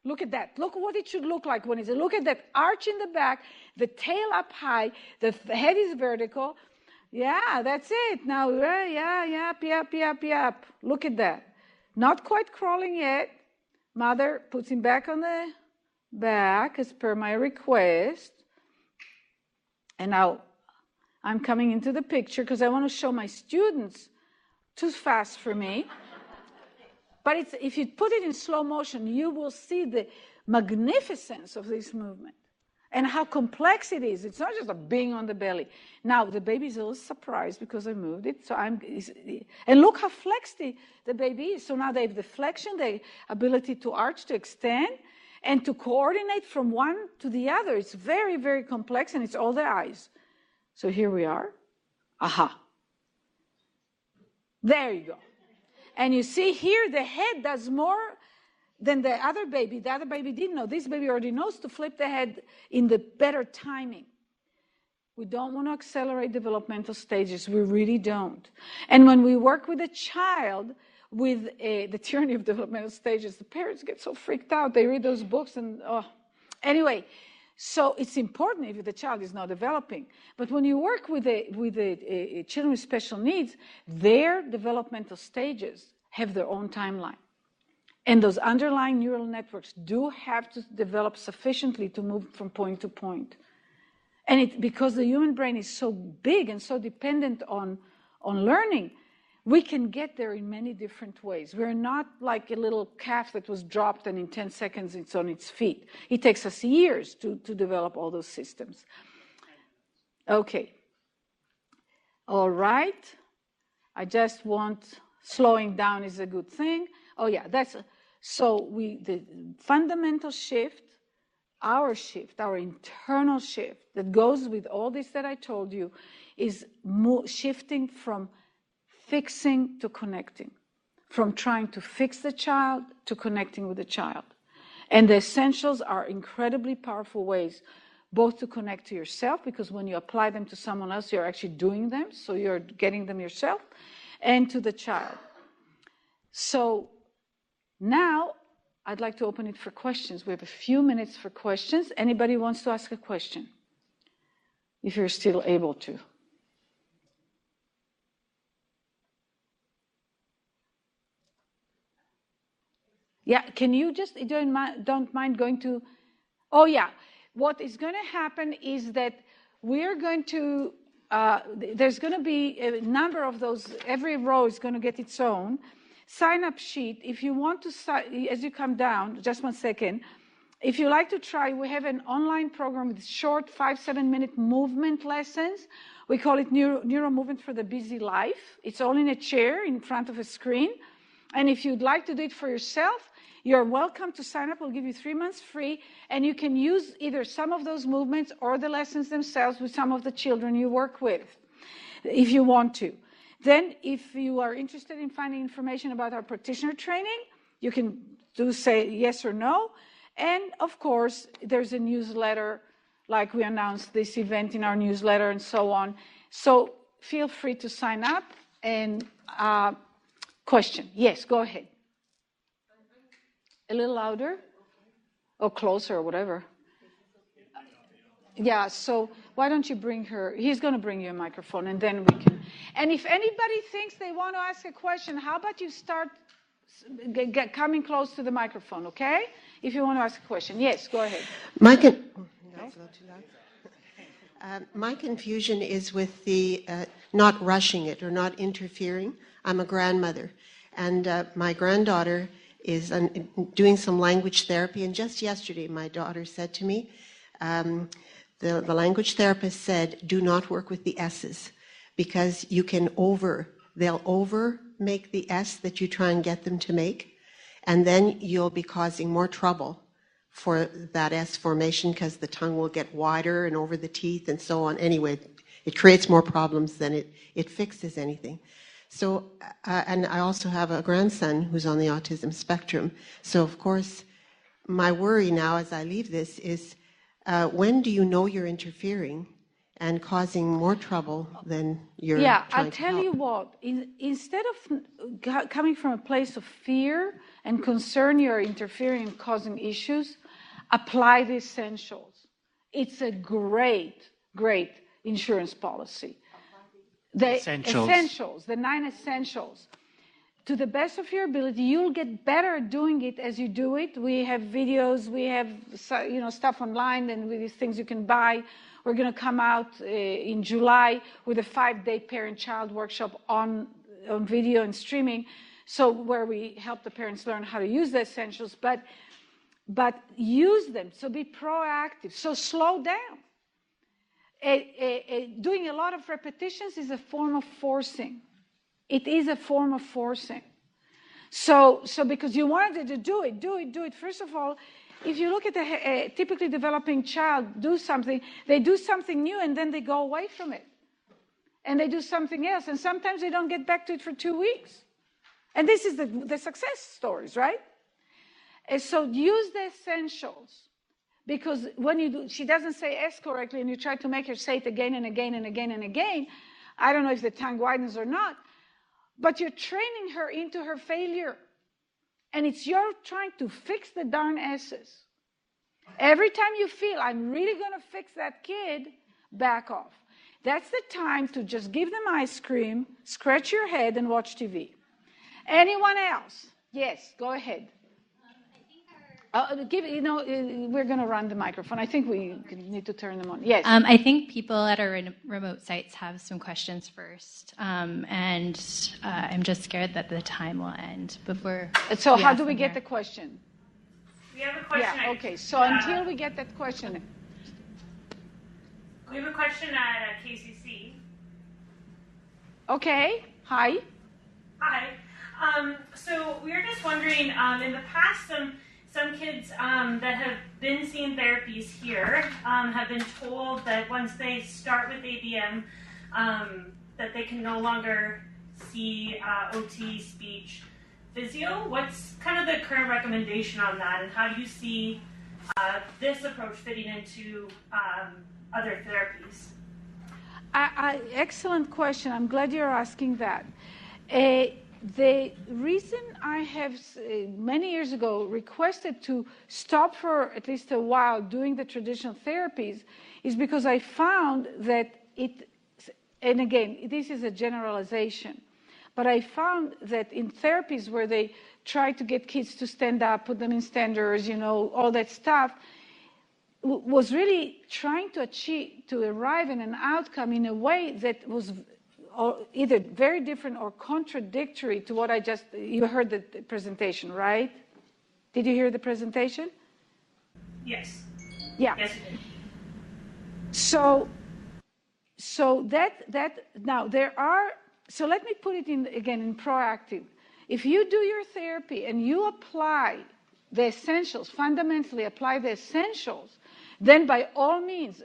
Look at that. Look what it should look like when it's. Look at that arch in the back, the tail up high, the head is vertical. Yeah, that's it. Now, yep. Look at that. Not quite crawling yet. Mother puts him back on the back as per my request. And now I'm coming into the picture because I want to show my students. Too fast for me. But if you put it in slow motion, you will see the magnificence of this movement and how complex it is. It's not just a being on the belly. Now, the baby's a little surprised because I moved it. And look how flexed the baby is. So now they have the flexion, the ability to arch, to extend, and to coordinate from one to the other. It's very, very complex, and it's all the eyes. So here we are. Aha. There you go. And you see here the head does more than the other baby. The other baby didn't know. This baby already knows to flip the head in the better timing. We don't want to accelerate developmental stages. We really don't. And when we work with a child with the tyranny of developmental stages, the parents get so freaked out. They read those books and, Anyway, so it's important if the child is not developing. But when you work with children with special needs, their developmental stages have their own timeline. And those underlying neural networks do have to develop sufficiently to move from point to point. And because the human brain is so big and so dependent on learning, we can get there in many different ways. We're not like a little calf that was dropped and in 10 seconds it's on its feet. It takes us years to develop all those systems. Okay. All right. I just want, slowing down is a good thing. Oh yeah, the fundamental shift, our internal shift that goes with all this that I told you is shifting from fixing to connecting, from trying to fix the child to connecting with the child. And the essentials are incredibly powerful ways both to connect to yourself, because when you apply them to someone else, you're actually doing them, so you're getting them yourself, and to the child. So now I'd like to open it for questions. We have a few minutes for questions. Anybody wants to ask a question? If you're still able to. Yeah, can you just, don't mind going to, oh yeah. What is going to happen is that we're going to, there's going to be a number of those, every row is going to get its own sign-up sheet. If you want to, as you come down, just 1 second, if you like to try, we have an online program with short 5-7 minute movement lessons. We call it NeuroMovement for the Busy Life. It's all in a chair in front of a screen. And if you'd like to do it for yourself, you're welcome to sign up. We'll give you 3 months free, and you can use either some of those movements or the lessons themselves with some of the children you work with, if you want to. Then, if you are interested in finding information about our practitioner training, you can say yes or no. And, of course, there's a newsletter, like we announced this event in our newsletter and so on. So feel free to sign up. And question. Yes, go ahead. A little louder or closer or whatever. Yeah, so why don't you bring her? He's going to bring you a microphone, and then we can. And if anybody thinks they want to ask a question, how about you start coming close to the microphone, okay? If you want to ask a question. Yes, go ahead. My confusion is with the not rushing it or not interfering. I'm a grandmother, and my granddaughter is doing some language therapy. And just yesterday, my daughter said to me, the language therapist said, do not work with the S's, because you can they'll over make the S that you try and get them to make, and then you'll be causing more trouble for that S formation, because the tongue will get wider and over the teeth and so on. Anyway, it creates more problems than it fixes anything. So, and I also have a grandson who's on the autism spectrum. So, of course, my worry now as I leave this is, when do you know you're interfering and causing more trouble than you're trying to help? I'll tell you what, instead of coming from a place of fear and concern you're interfering and causing issues, apply the essentials. It's a great, great insurance policy. The essentials, the 9 essentials. To the best of your ability, you'll get better at doing it as you do it. We have videos, we have stuff online, and with these things you can buy. We're going to come out in July with a 5-day parent-child workshop on video and streaming So where we help the parents learn how to use the essentials, but use them. So be proactive. So slow down. Doing a lot of repetitions is a form of forcing. It is a form of forcing. So because you wanted to do it. First of all, if you look at a typically developing child, they do something new and then they go away from it. And they do something else. And sometimes they don't get back to it for 2 weeks. And this is the success stories, right? And so use the essentials. Because when you do, she doesn't say S correctly and you try to make her say it again and again and again and again. I don't know if the tongue widens or not. But you're training her into her failure. And it's you're trying to fix the darn S's. Every time you feel, I'm really going to fix that kid, back off. That's the time to just give them ice cream, scratch your head, and watch TV. Anyone else? Yes, go ahead. We're going to run the microphone. I think we need to turn them on. Yes. I think people at our remote sites have some questions first, and I'm just scared that the time will end before. So how do we get the question? We have a question. Yeah. Okay. So until we get that question. We have a question at KCC. Okay. Hi. Hi. So we were just wondering, in the past, some kids that have been seeing therapies here have been told that once they start with ABM, that they can no longer see OT, speech, physio. What's kind of the current recommendation on that, and how do you see this approach fitting into other therapies? Excellent question. I'm glad you're asking that. The reason I have many years ago requested to stop for at least a while doing the traditional therapies is because I found that and again, this is a generalization, but I found that in therapies where they try to get kids to stand up, put them in standers, all that stuff, was really trying to arrive in an outcome in a way that was either very different or contradictory to what you heard the presentation, right? Did you hear the presentation? Yes. Yeah. Yes, you did. So now so let me put it again in proactive. If you do your therapy and you apply the essentials, fundamentally apply the essentials, then by all means,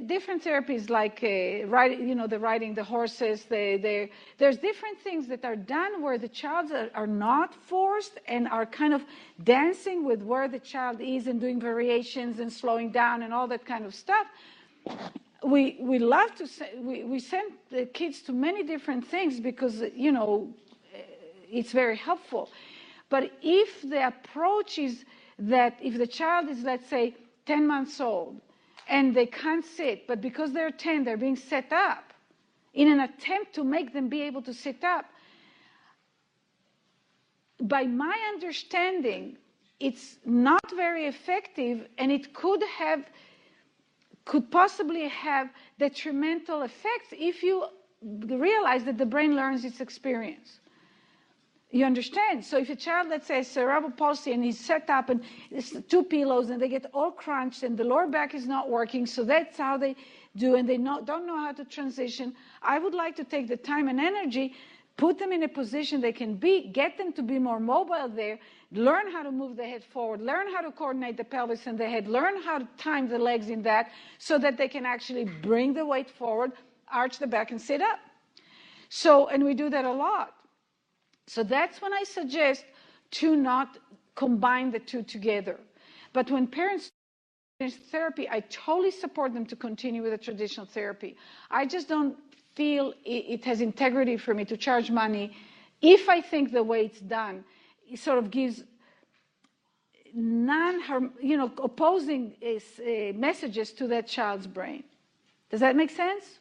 different therapies like the riding the horses, there's different things that are done where the child are not forced and are kind of dancing with where the child is and doing variations and slowing down and all that kind of stuff. We love to we send the kids to many different things because it's very helpful. But if the approach is that if the child is, let's say, 10 months old and they can't sit, but because they're 10, they're being set up in an attempt to make them be able to sit up, by my understanding, it's not very effective, and it could possibly have detrimental effects if you realize that the brain learns its experience. You understand? So if a child, let's say, has cerebral palsy and he's set up and it's 2 pillows and they get all crunched and the lower back is not working, so that's how they do, and they don't know how to transition, I would like to take the time and energy, put them in a position they can be, get them to be more mobile there, learn how to move the head forward, learn how to coordinate the pelvis and the head, learn how to time the legs in that so that they can actually bring the weight forward, arch the back, and sit up. So, and we do that a lot. So that's when I suggest to not combine the two together. But when parents do therapy, I totally support them to continue with the traditional therapy. I just don't feel it has integrity for me to charge money if I think the way it's done, it sort of gives opposing messages to that child's brain. Does that make sense?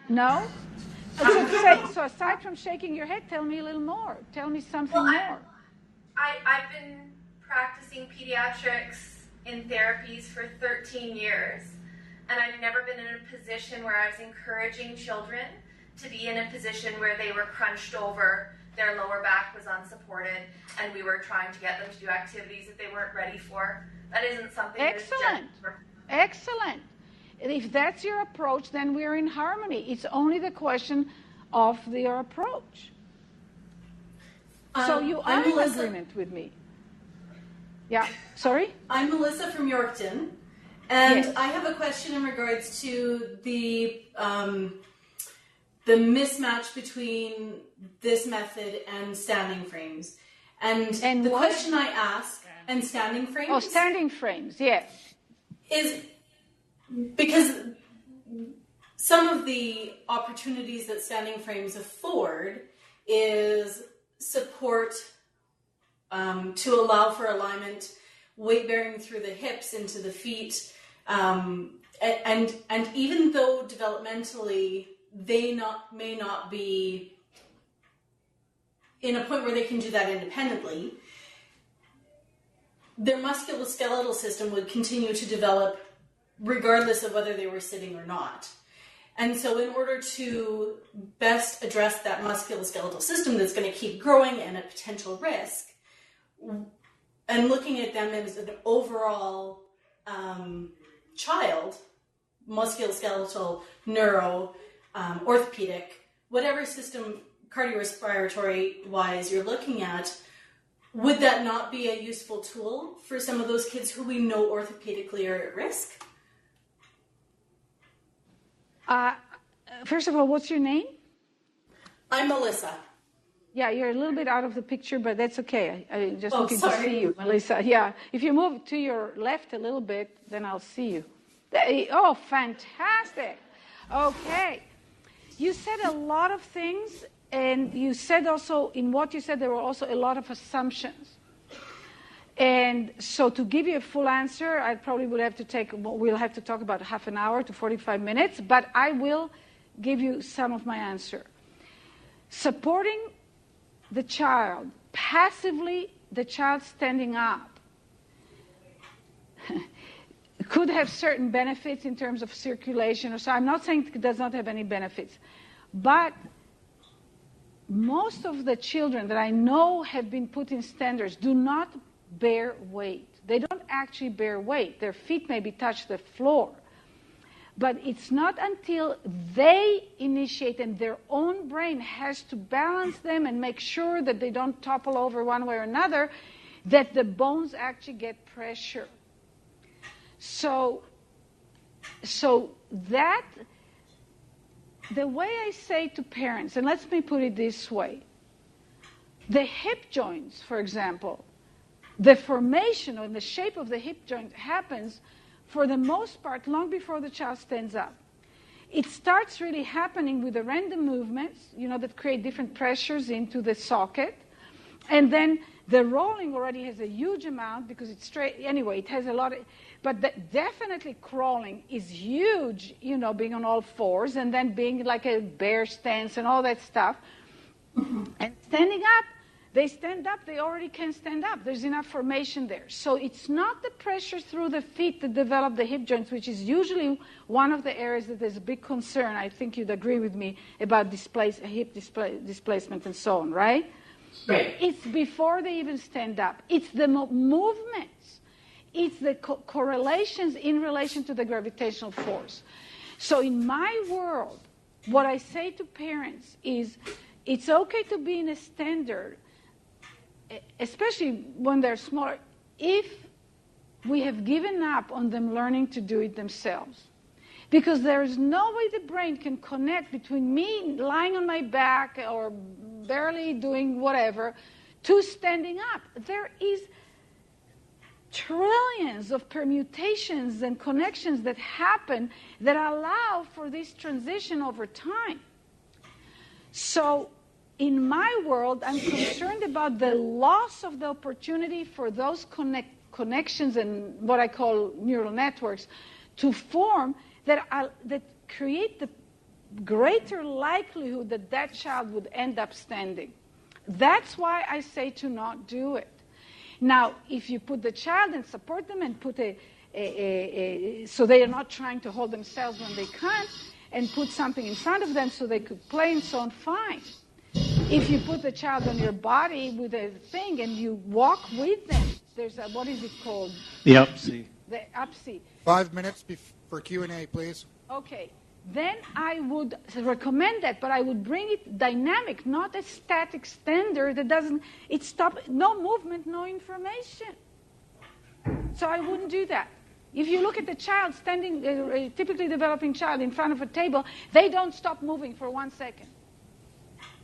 No? So aside from shaking your head, tell me a little more. Tell me something more. I've been practicing pediatrics in therapies for 13 years. and I've never been in a position where I was encouraging children to be in a position where they were crunched over, their lower back was unsupported, and we were trying to get them to do activities that they weren't ready for. That isn't something Excellent. Excellent. If that's your approach, then we're in harmony. It's only the question of your approach. So you are in agreement with me. Yeah, sorry? I'm Melissa from Yorkton, and Yes. I have a question in regards to the mismatch between this method and standing frames. And the what? question I ask, and standing frames? Oh, standing frames, yes. Is because some of the opportunities that standing frames afford is support to allow for alignment, weight bearing through the hips into the feet, and even though developmentally they may not be in a point where they can do that independently, their musculoskeletal system would continue to develop regardless of whether they were sitting or not. And so in order to best address that musculoskeletal system that's going to keep growing and a potential risk, and looking at them as an overall child, musculoskeletal, neuro, orthopedic, whatever system cardiorespiratory-wise you're looking at, would that not be a useful tool for some of those kids who we know orthopedically are at risk? First of all, what's your name? I'm Melissa. Yeah, you're a little bit out of the picture, but that's okay. I just looking sorry. to see you, Melissa. Yeah, if you move to your left a little bit, then I'll see you. Oh, fantastic. Okay. You said a lot of things, and you said also, in what you said, there were also a lot of assumptions. And so to give you a full answer, I probably we'll have to talk about half an hour to 45 minutes, but I will give you some of my answer. Supporting the child, passively the child standing up, could have certain benefits in terms of circulation or so. I'm not saying it does not have any benefits, but most of the children that I know have been put in standards do not bear weight. They don't actually bear weight. Their feet maybe touch the floor. But it's not until they initiate and their own brain has to balance them and make sure that they don't topple over one way or another that the bones actually get pressure. So that, the way I say to parents, and let me put it this way, the hip joints, for example, the formation or the shape of the hip joint happens for the most part long before the child stands up. It starts really happening with the random movements, that create different pressures into the socket. And then the rolling already has a huge amount because it's straight. Anyway, it has a lot of, but definitely crawling is huge, being on all fours and then being like a bear stance and all that stuff. And standing up, they stand up, they already can stand up. There's enough formation there. So it's not the pressure through the feet that develop the hip joints, which is usually one of the areas that there's a big concern. I think you'd agree with me about hip displacement and so on, right? Right. It's before they even stand up. It's the movements. It's the correlations in relation to the gravitational force. So in my world, what I say to parents is, it's okay to be in a standard, especially when they're smaller, if we have given up on them learning to do it themselves. Because there is no way the brain can connect between me lying on my back or barely doing whatever to standing up. There is trillions of permutations and connections that happen that allow for this transition over time. So in my world, I'm concerned about the loss of the opportunity for those connections and what I call neural networks to form that create the greater likelihood that that child would end up standing. That's why I say to not do it. Now, if you put the child and support them and put a so they are not trying to hold themselves when they can't, and put something in front of them so they could play and so on, fine. If you put the child on your body with a thing and you walk with them, there's a, what is it called? The UPSI. The UPSI. 5 minutes for Q&A, please. Okay. Then I would recommend that, but I would bring it dynamic, not a static standard that doesn't, it stop, no movement, no information. So I wouldn't do that. If you look at the child standing, a typically developing child in front of a table, they don't stop moving for 1 second.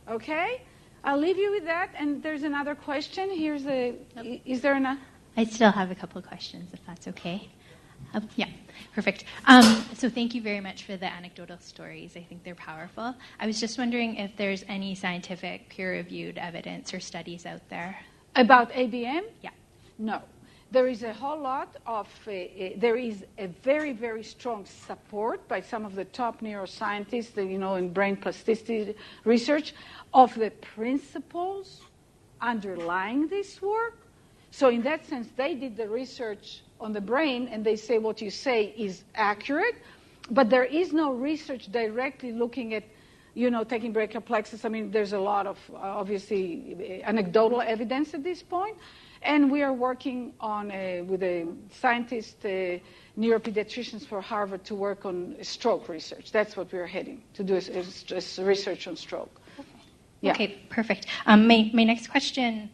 Okay? I'll leave you with that, and there's another question. Here's a, is there an... I still have a couple of questions, if that's okay. Yeah, perfect. So thank you very much for the anecdotal stories. I think they're powerful. I was just wondering if there's any scientific peer-reviewed evidence or studies out there. About ABM? Yeah. No. There is a whole lot of, there is a very, very strong support by some of the top neuroscientists, you know, in brain plasticity research, of the principles underlying this work. So in that sense, they did the research on the brain, and they say what you say is accurate, but there is no research directly looking at, you know, taking brachial plexus. I mean, there's a lot of, obviously, anecdotal evidence at this point, and we are working on, with a scientist, neuropediatricians for Harvard, to work on stroke research. That's what we're heading, to do is research on stroke. Yeah. Okay, perfect. My next question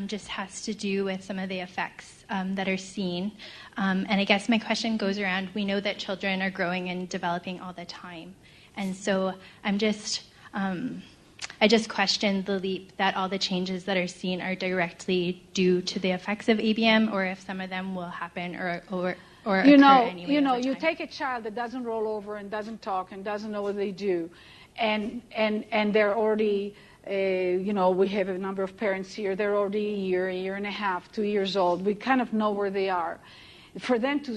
just has to do with some of the effects that are seen. And I guess my question goes around, we know that children are growing and developing all the time. And so I just question the leap that all the changes that are seen are directly due to the effects of ABM, or if some of them will happen or occur anyway. You know, you take a child that doesn't roll over and doesn't talk and doesn't know what they do, and they're already, you know, we have a number of parents here, they're already a year and a half, 2 years old. We kind of know where they are. For them to,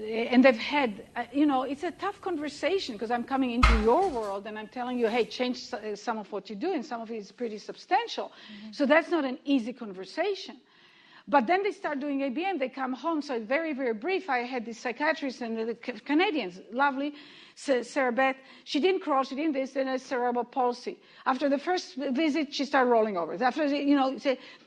and they've had, you know, it's a tough conversation, because I'm coming into your world and I'm telling you, hey, change some of what you do, and some of it is pretty substantial. Mm-hmm. So that's not an easy conversation. But then they start doing ABM, they come home. So very, very brief, I had this psychiatrist and the Canadians, lovely, Sarah Beth. She didn't crawl, she didn't this, and a cerebral palsy. After the first visit, she started rolling over. After, you know,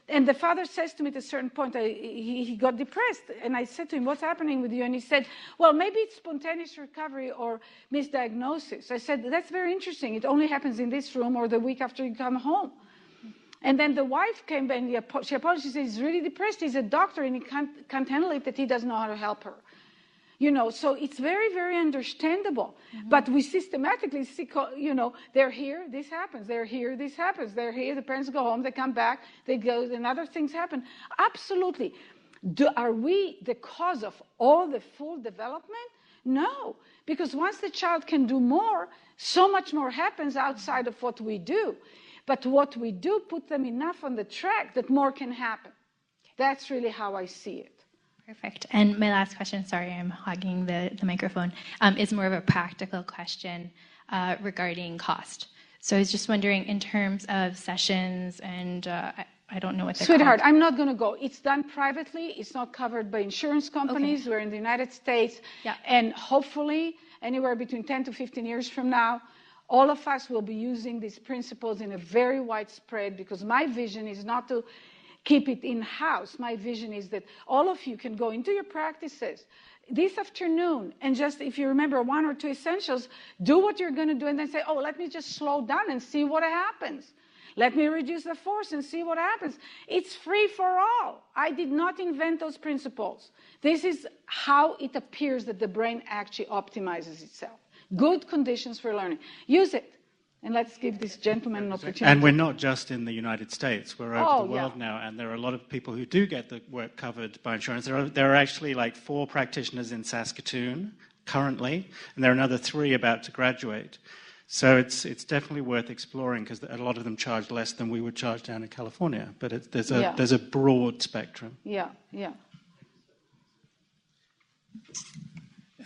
and the father says to me at a certain point, he got depressed. And I said to him, what's happening with you? And he said, well, maybe it's spontaneous recovery or misdiagnosis. I said, that's very interesting. It only happens in this room or the week after you come home. And then the wife came and she apologized. She said, he's really depressed. He's a doctor and he can't handle it, that he doesn't know how to help her. You know, so it's very, very understandable. Mm-hmm. But we systematically see, you know, they're here, this happens. They're here, this happens. They're here, the parents go home, they come back, they go, and other things happen. Absolutely. Are we the cause of all the full development? No. Because once the child can do more, so much more happens outside of what we do. But what we do put them enough on the track that more can happen. That's really how I see it. Perfect. And my last question, sorry, I'm hogging the microphone, is more of a practical question regarding cost. So I was just wondering, in terms of sessions, and I don't know what they're Sweetheart, called. I'm not going to go. It's done privately. It's not covered by insurance companies. Okay. We're in the United States. Yeah. And hopefully, anywhere between 10 to 15 years from now, all of us will be using these principles in a very widespread, because my vision is not to keep it in-house. My vision is that all of you can go into your practices this afternoon and just, if you remember 1 or 2 essentials, do what you're going to do and then say, oh, let me just slow down and see what happens. Let me reduce the force and see what happens. It's free for all. I did not invent those principles. This is how it appears that the brain actually optimizes itself. Good conditions for learning. Use it. And let's give this gentleman an opportunity. And we're not just in the United States. We're over the world now, and there are a lot of people who do get the work covered by insurance. There are actually like 4 practitioners in Saskatchewan currently, and there are another 3 about to graduate. So it's definitely worth exploring, because a lot of them charge less than we would charge down in California. But there's a broad spectrum. Yeah.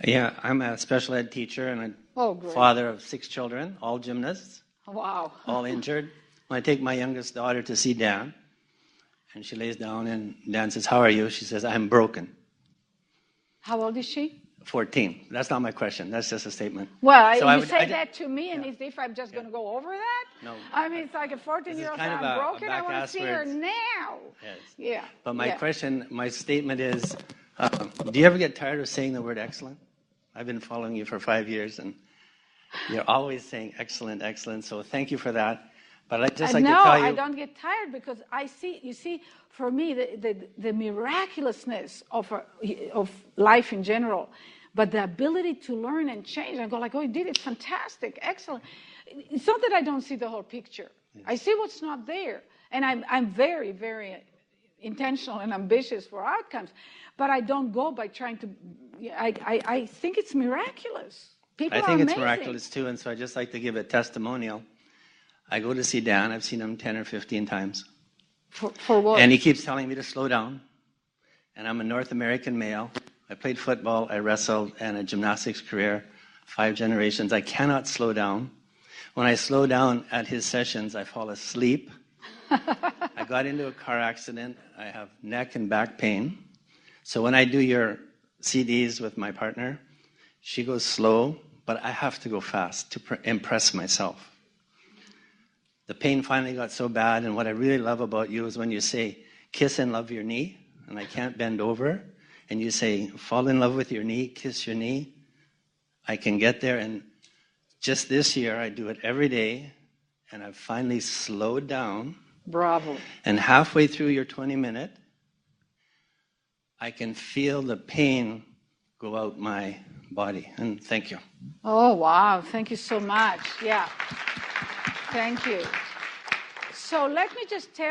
Yeah, I'm a special ed teacher and a father of 6 children, all gymnasts. Wow. All injured. I take my youngest daughter to see Dan, and she lays down, and Dan says, how are you? She says, I'm broken. How old is she? 14. That's not my question. That's just a statement. Well, So you say that to me, and it's if I'm just going to go over that? No. I mean, it's like a 14-year-old saying, I'm broken, I want to see her now. Yes. Yeah. But my question, my statement is, do you ever get tired of saying the word excellent? I've been following you for 5 years, and you're always saying excellent, excellent. So thank you for that. But I'd just like to tell you... No, I don't get tired because I see, you see, for me, the miraculousness of life in general, but the ability to learn and change, I go like, oh, you did it, fantastic, excellent. It's not that I don't see the whole picture. Yes. I see what's not there. And I'm very, very intentional and ambitious for outcomes. But I don't go by trying to, I think it's miraculous. People I think are it's amazing. miraculous too, and so I just like to give a testimonial. I go to see Dan. I've seen him 10 or 15 times. For what? And he keeps telling me to slow down. And I'm a North American male. I played football, I wrestled, and a gymnastics career, 5 generations. I cannot slow down. When I slow down at his sessions, I fall asleep. I got into a car accident. I have neck and back pain. So when I do your CDs with my partner, she goes slow, but I have to go fast to impress myself. The pain finally got so bad, and what I really love about you is when you say, kiss and love your knee, and I can't bend over, and you say, fall in love with your knee, kiss your knee. I can get there, and just this year, I do it every day, and I've finally slowed down. Bravo. And halfway through your 20-minute, I can feel the pain go out my body, and thank you. Oh, wow. Thank you so much. Yeah. Thank you. So let me just tell